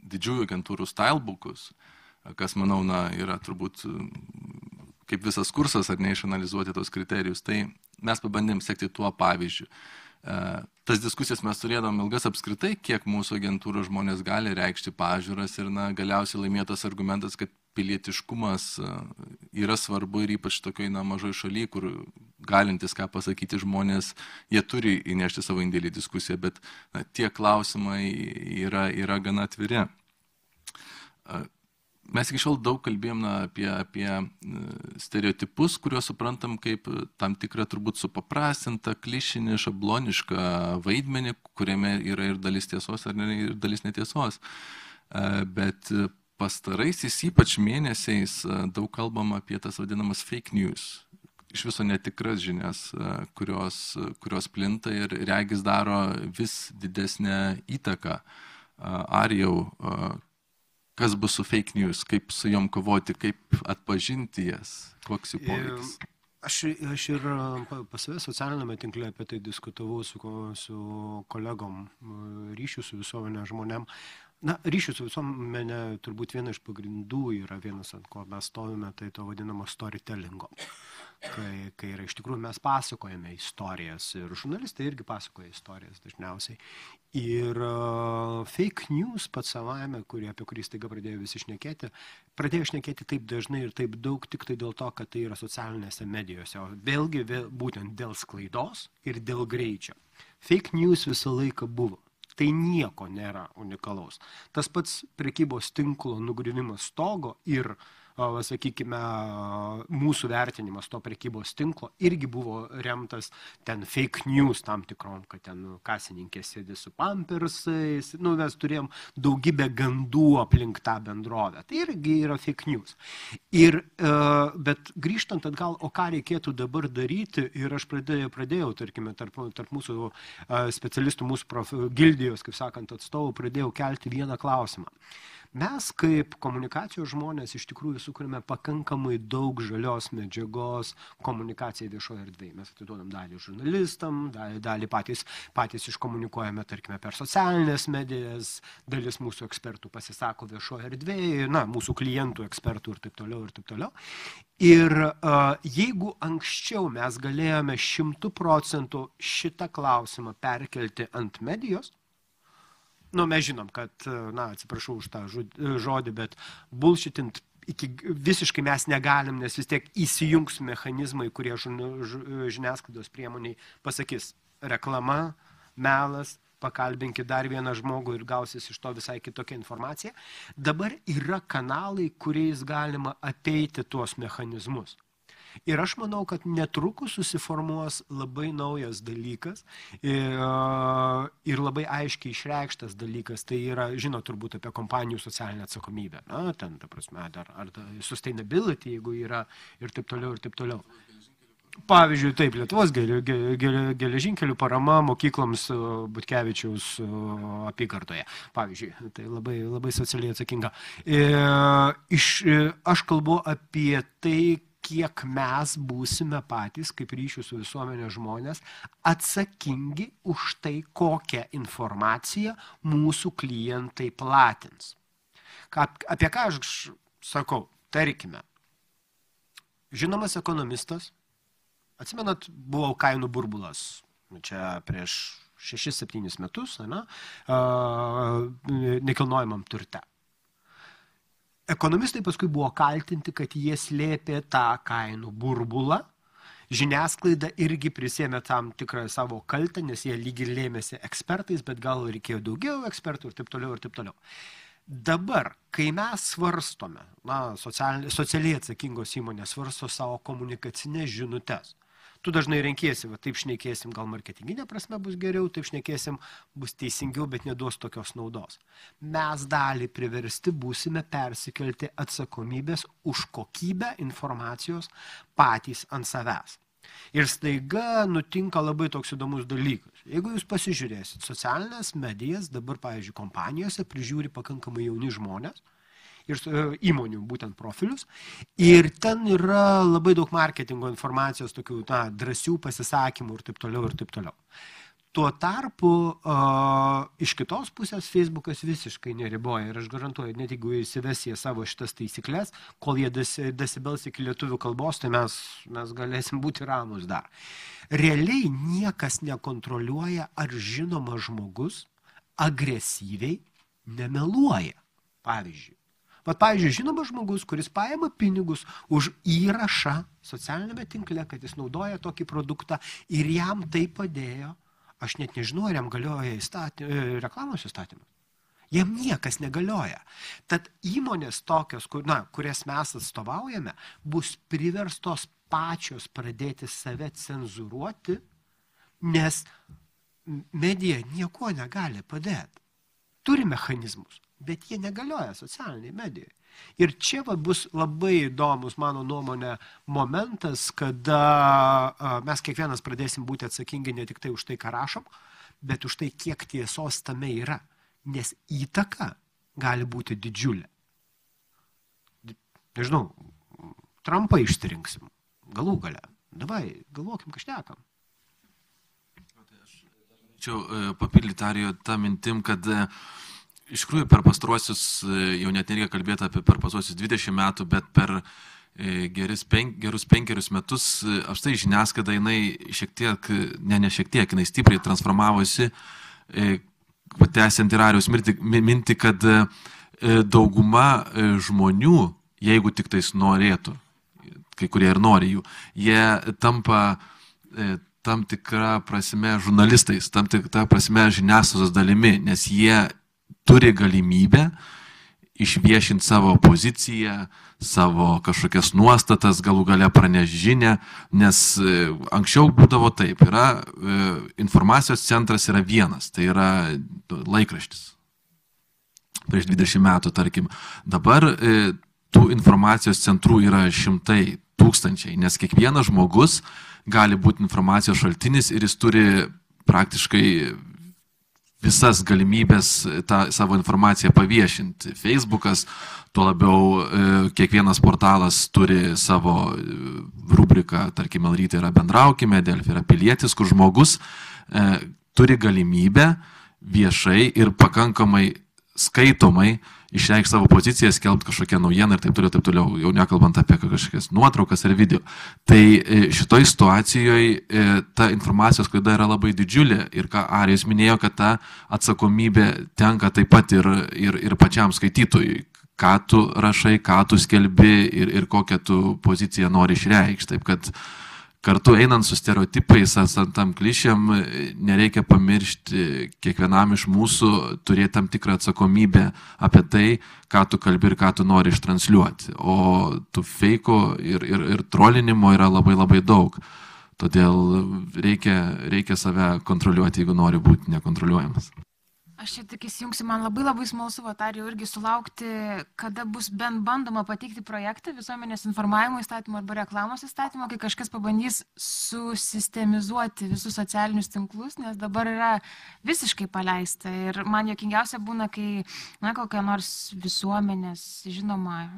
didžiųjų agentūrų stylebookus, kas, manau, yra turbūt kaip visas kursas, ar ne, išanalizuoti tos kriterijus. Tai mes pabandėm sekti tuo pavyzdžiu. Tas diskusijas mes turėdom ilgas apskritai, kiek mūsų agentūros žmonės gali reikšti pažiūras ir galiausiai laimėtas argumentas, kad pilietiškumas yra svarbu ir ypač tokioj mažoj šaly, kur galintis ką pasakyti žmonės, jie turi įnešti savo indėlį į diskusiją, bet tie klausimai yra gana atviri. Mes iki šiol daug kalbėjom apie stereotipus, kuriuos suprantam kaip tam tikrą turbūt supaprastintą, klišinį, šablonišką vaidmenį, kuriame yra ir dalis tiesos, ar ne, ir dalis netiesos. Bet pastaraisiais ypač mėnesiais daug kalbam apie tas vadinamas fake news. Iš viso netikras žinias, kurios plinta ir regis daro vis didesnę įtaką. Ar jau kas bus su fake news, kaip su jom kovoti, kaip atpažinti jas, koks jų poveikis? Aš ir pas save socialinėme tinkle apie tai diskutavau su kolegom ryšių su visuomenė žmonėm. Ryšių su visuomenė turbūt viena iš pagrindų yra vienas, ant ko mes stovime, tai to vadinamo storytellingo. Kai yra iš tikrųjų mes pasakojame istorijas ir žurnalistai irgi pasakoja istorijas dažniausiai. Ir fake news pats savaime, apie kurį staiga pradėjo visi šnekėti taip dažnai ir taip daug tik tai dėl to, kad tai yra socialinėse medijose. O vėlgi būtent dėl sklaidos ir dėl greičio. Fake news visą laiką buvo. Tai nieko nėra unikalaus. Tas pats prekybos tinklo nugriuvimas stogo ir sakykime, mūsų vertinimas to prekybos tinklo irgi buvo remtas ten fake news tam tikrom, kad ten kasininkė sėdi su pampersais, mes turėjom daugybę gandų aplink tą bendrovę. Tai irgi yra fake news. Bet grįžtant atgal, o ką reikėtų dabar daryti, ir aš pradėjau tarkime, tarp mūsų specialistų, mūsų gildijos, kaip sakant, atstovų, pradėjau kelti vieną klausimą. Mes kaip komunikacijos žmonės iš tikrųjų sukūrėme pakankamai daug žalios medžiagos komunikacijai viešoje erdvėje. Mes atiduodam dalį žurnalistam, dalį patys iškomunikuojame, tarkime, per socialinės medijas, dalis mūsų ekspertų pasisako viešoje erdvėje, mūsų klientų ekspertų ir taip toliau ir taip toliau. Ir jeigu anksčiau mes galėjome 100% šitą klausimą perkelti ant medijos, mes žinom, kad, atsiprašau už tą žodį, bet bullshitint visiškai mes negalim, nes vis tiek įsijungs mechanizmai, kurie žiniasklaidos priemoniai pasakys reklama, melas, pakalbinkit dar vieną žmogų ir gausis iš to visai kitokia informacija. Dabar yra kanalai, kuriais galima apeiti tuos mechanizmus. Ir aš manau, kad netrukus susiformuos labai naujas dalykas ir labai aiškiai išreikštas dalykas. Tai yra, turbūt apie kompanijų socialinę atsakomybę. Ten, ta prasme, ar sustainability, jeigu yra ir taip toliau, ir taip toliau. Pavyzdžiui, taip, Lietuvos geležinkelių parama mokykloms Butkevičiaus apygardoje. Pavyzdžiui, tai labai socialiai atsakinga. Aš kalbu apie tai, kiek mes būsime patys, kaip ryšių su visuomenė žmonės, atsakingi už tai, kokią informaciją mūsų klientai platins. Apie ką aš sakau? Tarkime, žinomas ekonomistas, atsimenat, buvo kainų burbulas, čia prieš 6-7 metus, nekilnojamam turte. Ekonomistai paskui buvo kaltinti, kad jie slėpė tą kainų burbulą. Žiniasklaida irgi prisėmė tam tikrą savo kaltę, nes jie lyg ir lėmėsi ekspertais, bet gal reikėjo daugiau ekspertų ir taip toliau, ir taip toliau. Dabar, kai mes svarstome, socialiai atsakingos įmonės svarsto savo komunikacinės žinutes, tu dažnai renkiesi, taip šnekėsim, gal marketinginė prasme bus geriau, taip šnekėsim, bus teisingiau, bet neduos tokios naudos. Mes dalį priversti būsime persikelti atsakomybės už kokybę informacijos patys ant savęs. Ir staiga nutinka labai toks įdomus dalykas. Jeigu jūs pasižiūrėsit, socialinės medijas dabar, pavyzdžiui, kompanijose prižiūri pakankamai jauni žmonės, ir įmonių būtent profilius. Ir ten yra labai daug marketingo informacijos, tokių drąsių pasisakymų ir taip toliau, ir taip toliau. Tuo tarpu iš kitos pusės Facebookas visiškai neriboja ir aš garantuoju, net jeigu įsives jie savo šitas taisyklės, kol jie dasibels iki lietuvių kalbos, tai mes galėsim būti ramus dar. Realiai niekas nekontroliuoja, ar žinomas žmogus agresyviai nemeluoja. Pavyzdžiui. Pavyzdžiui, žinomas žmogus, kuris paima pinigus už įrašą socialinėme tinkle, kad jis naudoja tokį produktą ir jam tai padėjo, aš net nežinau, ar jam galioja reklamos įstatymas. Jam niekas negalioja. Tad įmonės tokios, kurias mes atstovaujame, bus priverstos pačios pradėti save cenzuruoti, nes medija nieko negali padėti. Turi mechanizmus, bet jie negalioja socialiniai medijai. Ir čia bus labai įdomus, mano nuomonė, momentas, kada mes kiekvienas pradėsim būti atsakingi ne tik tai už tai, ką rašom, bet už tai, kiek tiesos tame yra. Nes įtaka gali būti didžiulė. Nežinau, Trumpą išsirinksim. Galų gale. Davai, galvokim, ką šnekam. Čia papildyti Arijo tą mintim, kad iš tikrųjų per pastaruosius, jau net nereikia kalbėti apie per pastaruosius 20 metų, bet per gerus 5 metus apstai žiniasklaida jinai šiek tiek, ne šiek tiek, jinai stipriai transformavosi, tęsiant ir Arijos mintį, kad dauguma žmonių, jeigu tik tais norėtų, kai kurie ir nori jų, jie tampa tam tikrą prasme žurnalistais, tam tikrą prasme žiniasklaidos dalimi, nes jie turi galimybę išviešinti savo poziciją, savo kažkokias nuostatas, galų gale praneš žinią, nes anksčiau būdavo taip, informacijos centras yra vienas, tai yra laikraštis. Prieš 20 metų, tarkim. Dabar tų informacijos centrų yra šimtai, tūkstančiai, nes kiekvienas žmogus gali būti informacijos šaltinis ir jis turi praktiškai visas galimybės tą savo informaciją paviešinti. Facebookas, tuo labiau kiekvienas portalas turi savo rubriką, tarkim, Elrytė yra Bendraukime, Delfi yra Pilietis, kur žmogus turi galimybę viešai ir pakankamai skaitomai išreikšti savo poziciją, skelbti kažkokią naujieną ir taip toliau, jau nekalbant apie kažkokias nuotraukas ar video. Tai šitoj situacijoje ta informacijos klaida yra labai didžiulė ir ką Arijus minėjo, kad ta atsakomybė tenka taip pat ir pačiam skaitytojui, ką tu rašai, ką tu skelbi ir kokią tu poziciją nori išreikšti. Taip kad kartu einant su stereotipais, esant tam klišėm, nereikia pamiršti kiekvienam iš mūsų turėti tam tikrą atsakomybę apie tai, ką tu kalbi ir ką tu nori ištransliuoti. O tų feiko ir trolinimo yra labai labai daug. Todėl reikia save kontroliuoti, jeigu nori būti nekontroliuojamas. Aš čia tik įsijungsiu, man labai smalsu, Tarijau, irgi sulaukti, kada bus bent bandoma pateikti projektą visuomenės informavimo įstatymo arba reklamos įstatymo, kai kažkas pabandys susistemizuoti visus socialinius tinklus, nes dabar yra visiškai paleista. Ir man juokingiausia būna, kai kokia nors visuomenės, žinoma,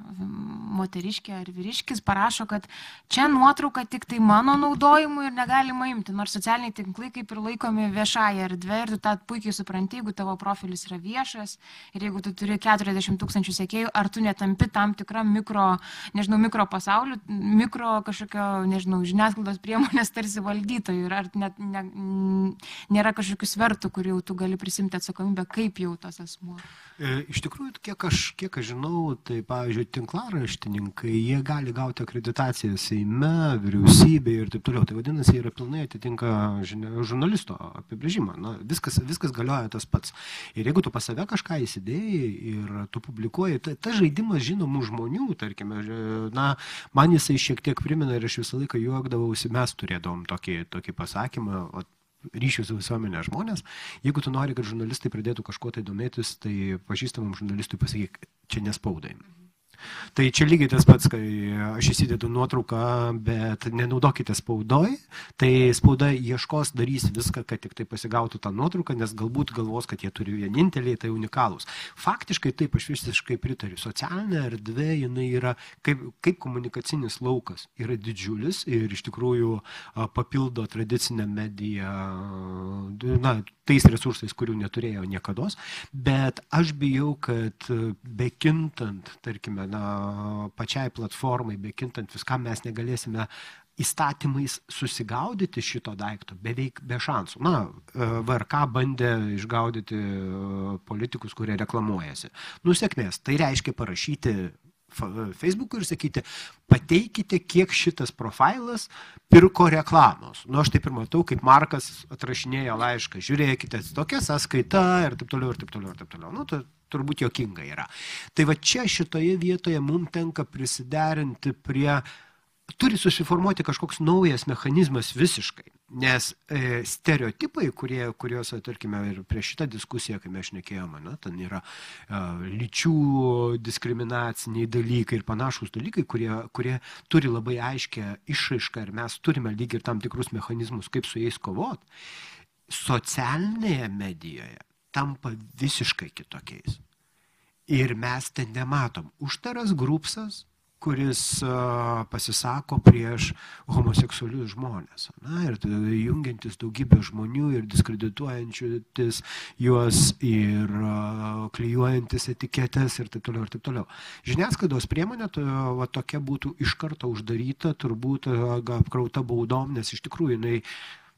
moteriškė ar vyriškis parašo, kad čia nuotrauka tik tai mano naudojimui ir negalima imti, nors socialiniai tinklai kaip ir laikomi viešąją erdvę ir tu tą puikiai supranti, jeigu tavo profilis yra viešas ir jeigu tu turi 40 000 sekėjų, ar tu netampi tam tikrą mikro pasaulių, mikro kažkokio, žiniasklaidos priemonės tarsi valdytojų ir ar net nėra kažkokių svertų, kur jau tu gali prisimti atsakomybę, kaip jau tas asmuo. Iš tikrųjų, kiek aš žinau, tai pavyzdžiui, tinklaraštininkai, jie gali gauti akreditaciją Seime, vyriausybėje ir taip toliau. Tai vadinasi, jie yra pilnai atitinka žurnalisto apibrėžimą. Viskas galioja tas pats. Ir jeigu tu pas save kažką įsidėjai ir tu publikuoji, ta žaidimas žinomų žmonių, tarkime, man jisai šiek tiek primena ir aš visą laiką juokdavausi, mes turėdavom tokį pasakymą, ryšių su visuomenė žmonės. Jeigu tu nori, kad žurnalistai pradėtų kažko tai domėtis, tai pažįstamam žurnalistui pasakyk, čia nespaudai. Tai čia lygiai tas pats, kai aš įsidedu nuotrauką, bet nenaudokite spaudoj, tai spauda ieškos, darys viską, kad tik tai pasigautų tą nuotrauką, nes galbūt galvos, kad jie turi vieninteliai, tai unikalūs. Faktiškai taip, aš visiškai pritariu. Socialinė erdvė, jinai yra kaip komunikacinis laukas, yra didžiulis ir iš tikrųjų papildo tradicinę mediją, tais resursais, kurių neturėjo niekados, bet aš bijau, kad bekintant, tarkime, pačiai platformai, bekintant viskam, mes negalėsime įstatymais susigaudyti šito daikto beveik be šansų. VRK bandė išgaudyti politikus, kurie reklamuojasi. Sėkmės, tai reiškia parašyti Facebook'ui ir sakyti, pateikite, kiek šitas profilas pirko reklamos. Aš taip ir matau, kaip Markas atrašinėja laišką, žiūrėkite, tokia sąskaita ir taip toliau, ir taip toliau, ir taip toliau. Tai turbūt juokinga yra. Tai va čia šitoje vietoje mums tenka prisiderinti prie, turi susiformuoti kažkoks naujas mechanizmas visiškai, nes stereotipai, kuriuos, tarkime, ir prieš šitą diskusiją, kai mes šnekėjome, ten yra lyčių diskriminaciniai dalykai ir panašus dalykai, kurie turi labai aiškę išraišką ir mes turime lyg ir tam tikrus mechanizmus, kaip su jais kovoti. Socialinėje medijoje tampa visiškai kitokiais. Ir mes ten nematom. Uždaras grupsas, kuris pasisako prieš homoseksualius žmonės. Ir jungiantis daugybę žmonių ir diskredituojantis juos ir klijuojantis etiketės ir taip toliau, ir taip toliau. Žiniasklaidos priemonė tokia būtų iš karto uždaryta, turbūt apkrauta baudom, nes iš tikrųjų jinai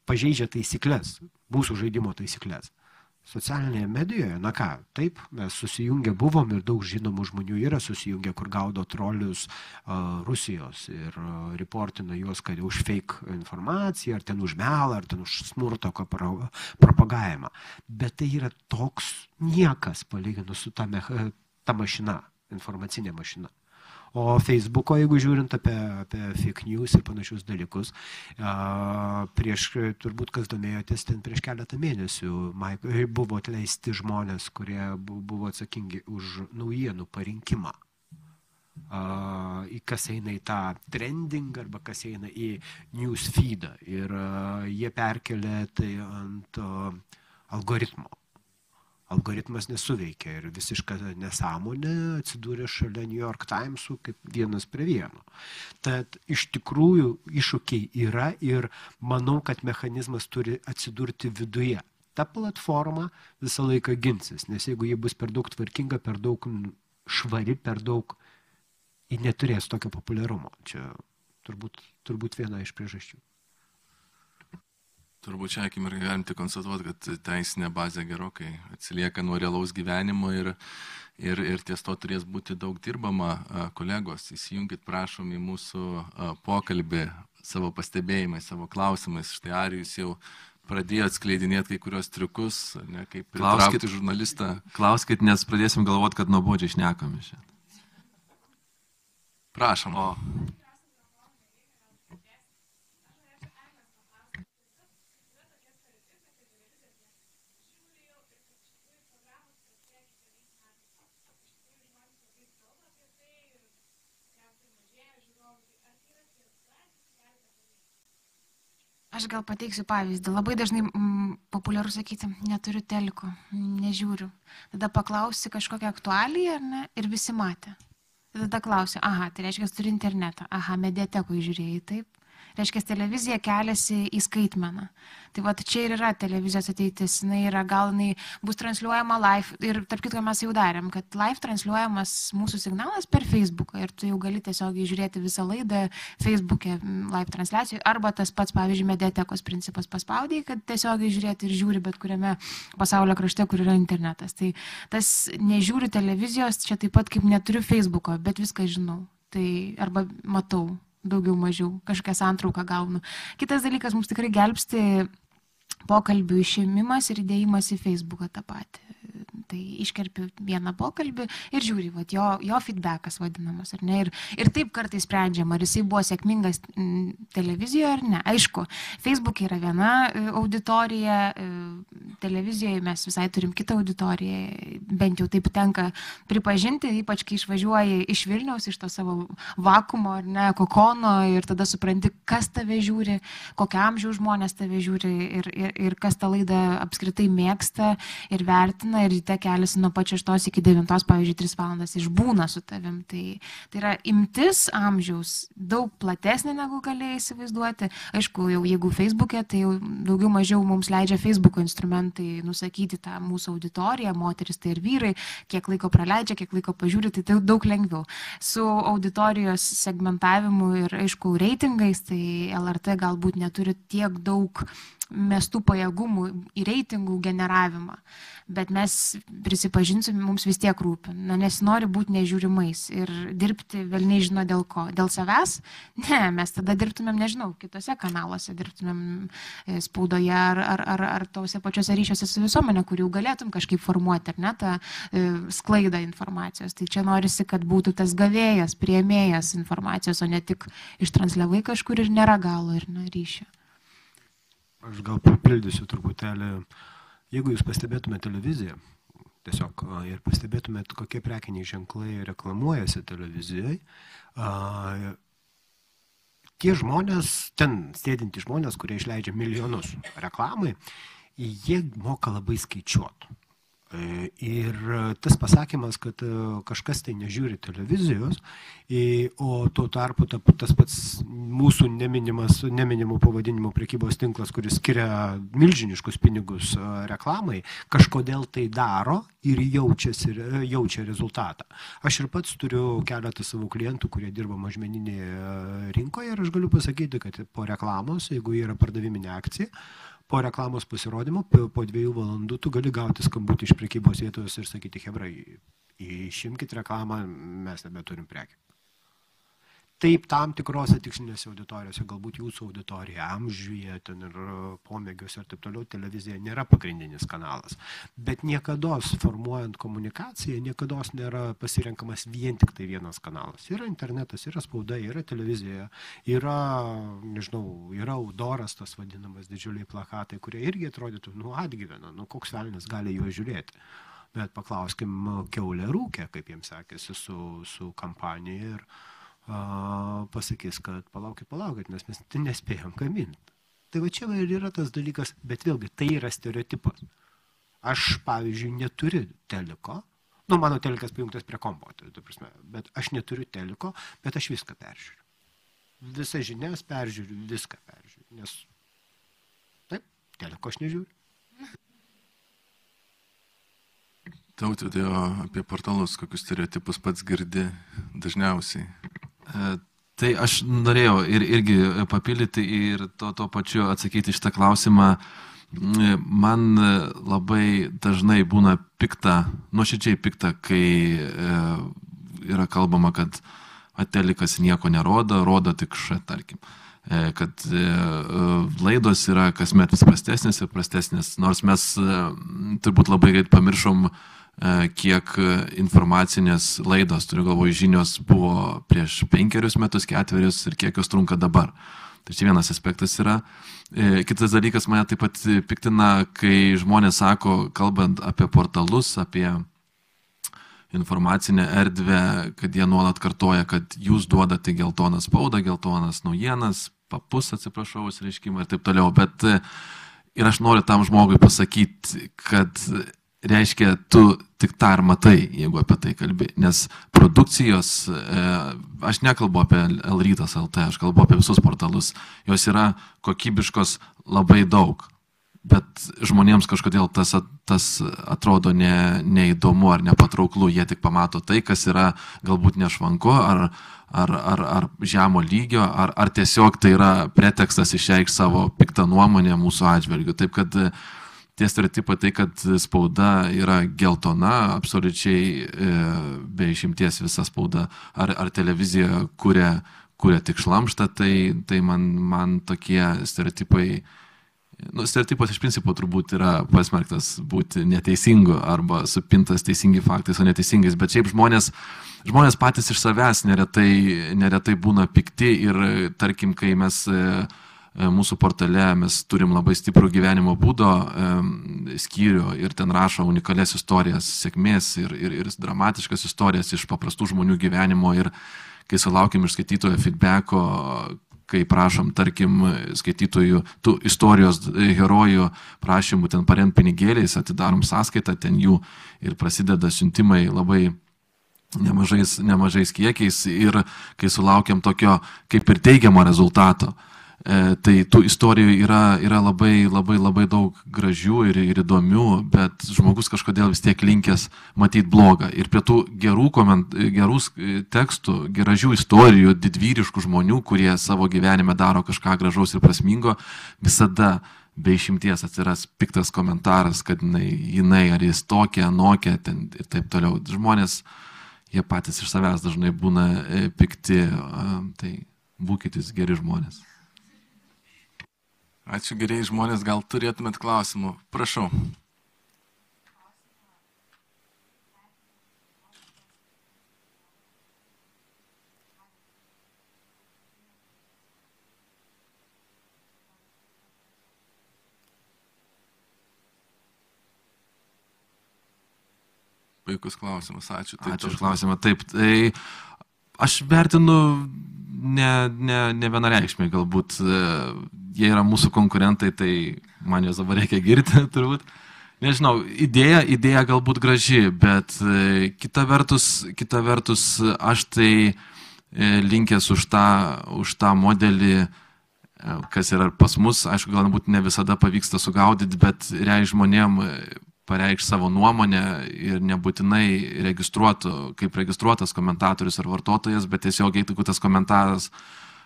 pažeidžia taisyklės, mūsų žaidimo taisyklės. Socialinėje medijoje, taip, mes susijungę buvom ir daug žinomų žmonių yra susijungę, kur gaudo trolius Rusijos ir reportina juos, kad už fake informaciją, ar ten už melą, ar ten už smurto propagavimą. Bet tai yra toks niekas palyginus su ta mašina, informacinė mašina. O Facebook'o, jeigu žiūrint apie fake news ir panašius dalykus, prieš, turbūt kas domėjotės, ten prieš keletą mėnesių buvo atleisti žmonės, kurie buvo atsakingi už naujienų parinkimą. Kas eina į tą trending arba kas eina į news feedą. Ir jie perkelė tai ant algoritmo. Algoritmas nesuveikia ir visiška nesąmonė atsidūrė šalia New York Times'ų kaip 1:1. Tad iš tikrųjų iššūkiai yra ir manau, kad mechanizmas turi atsidurti viduje. Ta platforma visą laiką ginsis, nes jeigu ji bus per daug tvarkinga, per daug švari, per daug, ji neturės tokio populiarumo. Čia turbūt viena iš priežasčių. Turbūt šią akimirką galim tik konstatuoti, kad teisinė bazė gerokai atsilieka nuo realaus gyvenimo ir ties to turės būti daug dirbama. Kolegos, įsijunkit prašom į mūsų pokalbį savo pastebėjimais, savo klausimais. Štai Arijus jau pradėjo atskleidinėti kai kurios triukus, kaip pritraukti žurnalistą. Klauskit, nes pradėsim galvoti, kad nuobodžiai šnekame šiandien. Prašom. Aš gal pateiksiu pavyzdį. Labai dažnai populiaru sakyti, neturiu teliko, nežiūriu. Tada paklausi kažkokią aktualiją, ar ne, ir visi matė. Tada klausi, tai reiškia, turi internetą, mediatekoje žiūrėjai, taip. Reiškia, televizija keliasi į skaitmeną. Tai va, čia ir yra televizijos ateitis. Gal jinai bus transliuojama live. Ir tarp kitko mes jau darėm, kad live transliuojamas mūsų signalas per Facebooką. Ir tu jau gali tiesiog žiūrėti visą laidą Facebook'e live transliacijų. Arba tas pats, pavyzdžiui, mediatekos principas paspaudai, kad tiesiog žiūrėti ir žiūri bet kuriame pasaulio krašte, kur yra internetas. Tai tas nežiūriu televizijos, čia taip pat kaip neturiu Facebook'o, bet viską žinau. Tai arba matau. Daugiau mažiau, kažkokią santrauką gaunu. Kitas dalykas, mums tikrai gelbsti pokalbių išėmimas ir įdėjimas į Facebooką tą patį. Tai iškerpi vieną pokalbį ir žiūri, vat, jo feedbackas vadinamas, ar ne? Ir taip kartais sprendžiama, ar jisai buvo sėkmingas televizijoje ar ne. Aišku, Facebook'e yra viena auditorija, televizijoje mes visai turim kitą auditoriją, bent jau taip tenka pripažinti, ypač kai išvažiuoji iš Vilniaus, iš to savo vakumo ar ne, kokono ir tada supranti, kas tave žiūri, kokio amžiaus žmonės tave žiūri ir kas tą laidą apskritai mėgsta ir vertina ir ryte keliasi nuo pačio 6 iki 9, pavyzdžiui, 3 valandas išbūna su tavim. Tai yra imtis amžiaus daug platesnė negu galėjai įsivaizduoti. Aišku, jau jeigu Facebook'e, tai jau daugiau mažiau mums leidžia Facebook'o instrumentai nusakyti tą mūsų auditoriją, moteris tai ir vyrai, kiek laiko praleidžia, kiek laiko pažiūri, tai daug lengviau. Su auditorijos segmentavimu ir, aišku, reitingais, tai LRT galbūt neturi tiek daug mestų pajėgumų į reitingų generavimą, bet mes prisipažinsim, mums vis tiek rūpi, nes nori būti nežiūrimais ir dirbti vėl nežino dėl ko. Dėl savęs? Ne, mes tada dirbtumėm, nežinau, kitose kanaluose, dirbtumėm spaudoje ar tose pačiose ryšiuose su visuomenė, kurių galėtum kažkaip formuoti, ar ne, tą sklaidą informacijos. Tai čia norisi, kad būtų tas gavėjas, priėmėjas informacijos, o ne tik ištransliavai kažkur ir nėra galo ir ryšio. Aš gal papildysiu truputėlį. Jeigu jūs pastebėtumėte televiziją, tiesiog ir pastebėtumėte, kokie prekiniai ženklai reklamuojasi televizijoje, tie žmonės, ten sėdintys žmonės, kurie išleidžia milijonus reklamai, jie moka labai skaičiuoti. Ir tas pasakymas, kad kažkas tai nežiūri televizijos, o tuo tarpu tas pats mūsų neminimų pavadinimų prekybos tinklas, kuris skiria milžiniškus pinigus reklamai, kažkodėl tai daro ir jaučia rezultatą. Aš ir pats turiu keletą savo klientų, kurie dirba mažmeninėje rinkoje ir aš galiu pasakyti, kad po reklamos, jeigu yra pardaviminė akcija, po reklamos pasirodymo, po 2 valandų tu gali gauti skambutį iš prekybos vietos ir sakyti, hebra, išimkit reklamą, mes nebeturim prekių. Taip, tam tikrose tikslinėse auditorijose, galbūt jūsų auditorija, amžiuje, ten ir pomėgiuose ir taip toliau, televizija nėra pagrindinis kanalas. Bet niekados formuojant komunikaciją, niekados nėra pasirenkamas vien tik tai vienas kanalas. Yra internetas, yra spauda, yra televizija, yra, nežinau, yra outdooras, tas vadinamas didžiuliai plakatai, kurie irgi atrodytų, atgyvena, koks velnis gali juos žiūrėti. Bet paklauskim kiaulė rūkė, kaip jiems sekėsi su kampanija ir pasakys, kad palaukit, nes mes nespėjom gaminti. Tai va čia ir yra tas dalykas, bet vėlgi tai yra stereotipas. Aš, pavyzdžiui, neturiu teliko, mano telikas pajungtas prie kompo, bet aš neturiu teliko, bet aš viską peržiūriu. Visas žinias peržiūriu, viską peržiūriu, nes taip, teliko aš nežiūriu. Tautvyde, apie portalus, kokius stereotipus pats girdi dažniausiai? Tai aš norėjau irgi papildyti ir to pačiu atsakyti šitą klausimą. Man labai dažnai būna pikta, nuoširdžiai pikta, kai yra kalbama, kad telikas nieko rodo tik tarkim. Kad laidos yra kasmet vis prastesnės ir prastesnės, nors mes turbūt labai greit pamiršom, kiek informacinės laidos, turiu galvoje, žinios buvo prieš 5 metus, 4 ir kiek jos trunka dabar. Tai čia vienas aspektas yra. Kitas dalykas mane taip pat piktina, kai žmonės sako, kalbant apie portalus, apie informacinę erdvę, kad jie nuolat kartoja, kad jūs duodate geltoną spaudą, geltonas naujienas, papus, atsiprašau, reiškimą ir taip toliau. Bet ir aš noriu tam žmogui pasakyti, kad reiškia, tu tik tą ir matai, jeigu apie tai kalbi. Nes produkcijos, aš nekalbu apie LRytas LT, aš kalbu apie visus portalus. Jos yra kokybiškos labai daug. Bet žmonėms kažkodėl tas atrodo neįdomu ar nepatrauklu. Jie tik pamato tai, kas yra galbūt nešvanku ar žemo lygio, ar tiesiog tai yra pretekstas išreikšti savo piktą nuomonę mūsų atžvilgiu. Taip kad tie stereotipai, tai kad spauda yra geltona, absoliučiai be išimties visa spauda, ar televizija kuria tik šlamštą, tai man tokie stereotipai stereotipas iš principo turbūt yra pasmerktas būti neteisingu arba supintas teisingi faktais, o neteisingais, bet šiaip žmonės patys iš savęs neretai būna pikti ir tarkim, kai mes mūsų portale mes turim labai stiprų gyvenimo būdo skyrių ir ten rašo unikalias istorijas sėkmės ir dramatiškas istorijas iš paprastų žmonių gyvenimo ir kai sulaukim iš skaitytojo feedbacko, kai prašom, tarkim, skaitytojų, tų istorijos herojų prašymų ten parent pinigėliais, atidarom sąskaitą ten jų ir prasideda siuntimai labai nemažais kiekiais ir kai sulaukiam tokio kaip ir teigiamo rezultato, tai tų istorijų yra labai daug gražių ir įdomių, bet žmogus kažkodėl vis tiek linkęs matyti blogą. Ir prie tų gerų tekstų, gražių istorijų, didvyriškų žmonių, kurie savo gyvenime daro kažką gražaus ir prasmingo, visada be išimties atsiras piktas komentaras, kad jinai ar jis tokia, anokia ir taip toliau. Žmonės, jie patys iš savęs dažnai būna pikti, tai būkit jūs geri žmonės. Ačiū, geriai žmonės, gal turėtumėt klausimų. Prašau. Puikus klausimas, ačiū. Ačiū už klausimą. Taip, tai aš vertinu ne vienareikšmiai, galbūt jie yra mūsų konkurentai, tai man juos dabar reikia girti, turbūt. Nežinau, idėja galbūt graži, bet kita vertus aš tai linkęs už tą modelį, kas yra pas mus, aišku, galbūt ne visada pavyksta sugaudyti, bet žmonėm pareikš savo nuomonę ir nebūtinai kaip registruotas komentatorius ar vartotojas, bet tiesiog jeigu tas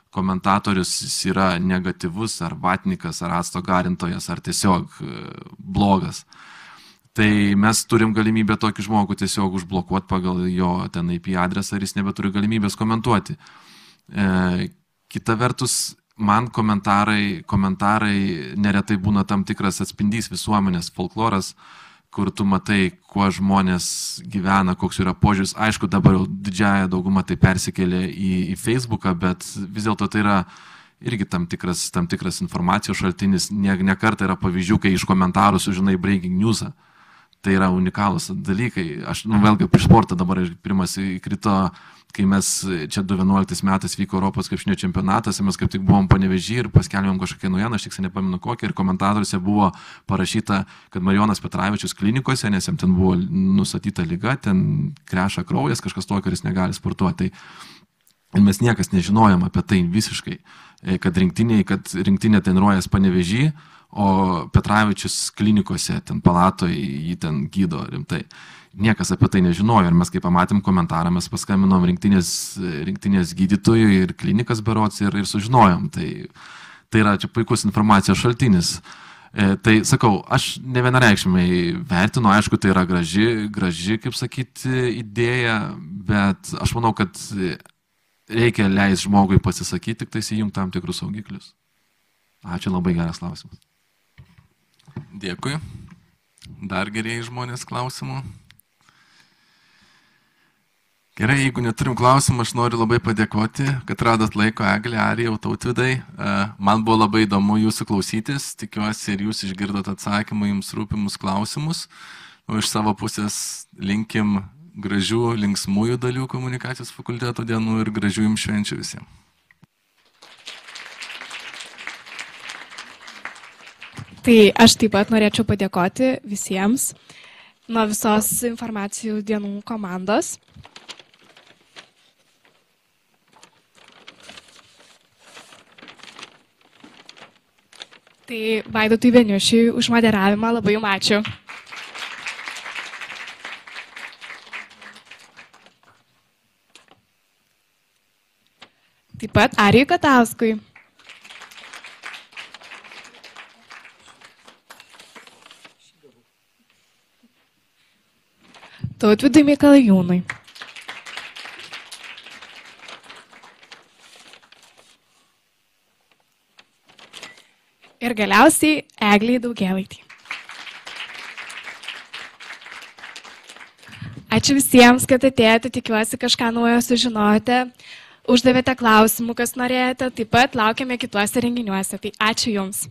komentatorius yra negatyvus, ar vatnikas, ar acto garintojas, ar tiesiog blogas. Tai mes turim galimybę tokį žmogų tiesiog užblokuoti pagal jo ten IP adresą ir jis nebeturi galimybės komentuoti. Kita vertus, man komentarai neretai būna tam tikras atspindys visuomenės, folkloras, kur tu matai, kuo žmonės gyvena, koks yra požiūris. Aišku, dabar jau didžiąją daugumą tai persikėlė į Facebooką, bet vis dėlto tai yra irgi tam tikras informacijos šaltinis. Ne kartą yra pavyzdžių, kai iš komentarų sužinai breaking newsą. Tai yra unikalūs dalykai. Aš vėlgi prieš sportą dabar pirmas įkrito, kai mes čia 2011 metais vyko Europos krepšinio čempionatas, mes kaip tik buvom Panevėžy ir paskelbėm kažkokią naujieną, aš tik nepamenu kokią, ir komentatoriuose buvo parašyta, kad Marijonas Petravičius klinikose, nes jam ten buvo nustatyta liga, ten kreša kraujas, kažkas tokio, kuris negali sportuoti. Tai mes niekas nežinojom apie tai visiškai, kad rinktinė treniruojas Panevėžy, o Petravičius klinikose, ten palatoje, jį ten gydo rimtai. Niekas apie tai nežinojo ir mes kai pamatėm komentarą, mes paskaminom rinktinės gydytojui ir klinikas berods ir sužinojom. Tai yra čia puikus informacijos šaltinis. Tai sakau, aš ne vienareikšmiai vertinu, aišku, tai yra graži, kaip sakyti, idėja, bet aš manau, kad reikia leisti žmogui pasisakyti, tik tai įjungti tam tikrus saugiklius. Ačiū, labai geras klausimas. Dėkui. Dar gerieji žmonės klausimų. Gerai, jeigu neturim klausimų, aš noriu labai padėkoti, kad radot laiko, Eglė, Arija, Tautvydai. Man buvo labai įdomu jūsų klausytis, tikiuosi ir jūs išgirdot atsakymą jums rūpimus klausimus. O iš savo pusės linkim gražių, linksmųjų dalių komunikacijos fakulteto dienų ir gražių jums švenčių visiems. Tai aš taip pat norėčiau padėkoti visiems nuo visos informacijų dienų komandos. Tai Vaidotui Beniušiui už moderavimą labai jums ačiū. Taip pat Arijui Katauskui. Tautvydui Mikalajūnui. ir galiausiai Egliai Daugėlaitei. Ačiū visiems, kad atėjote, tikiuosi kažką naujo sužinojote, uždavėte klausimų, kas norėjote, taip pat laukiame kituose renginiuose. Tai ačiū Jums.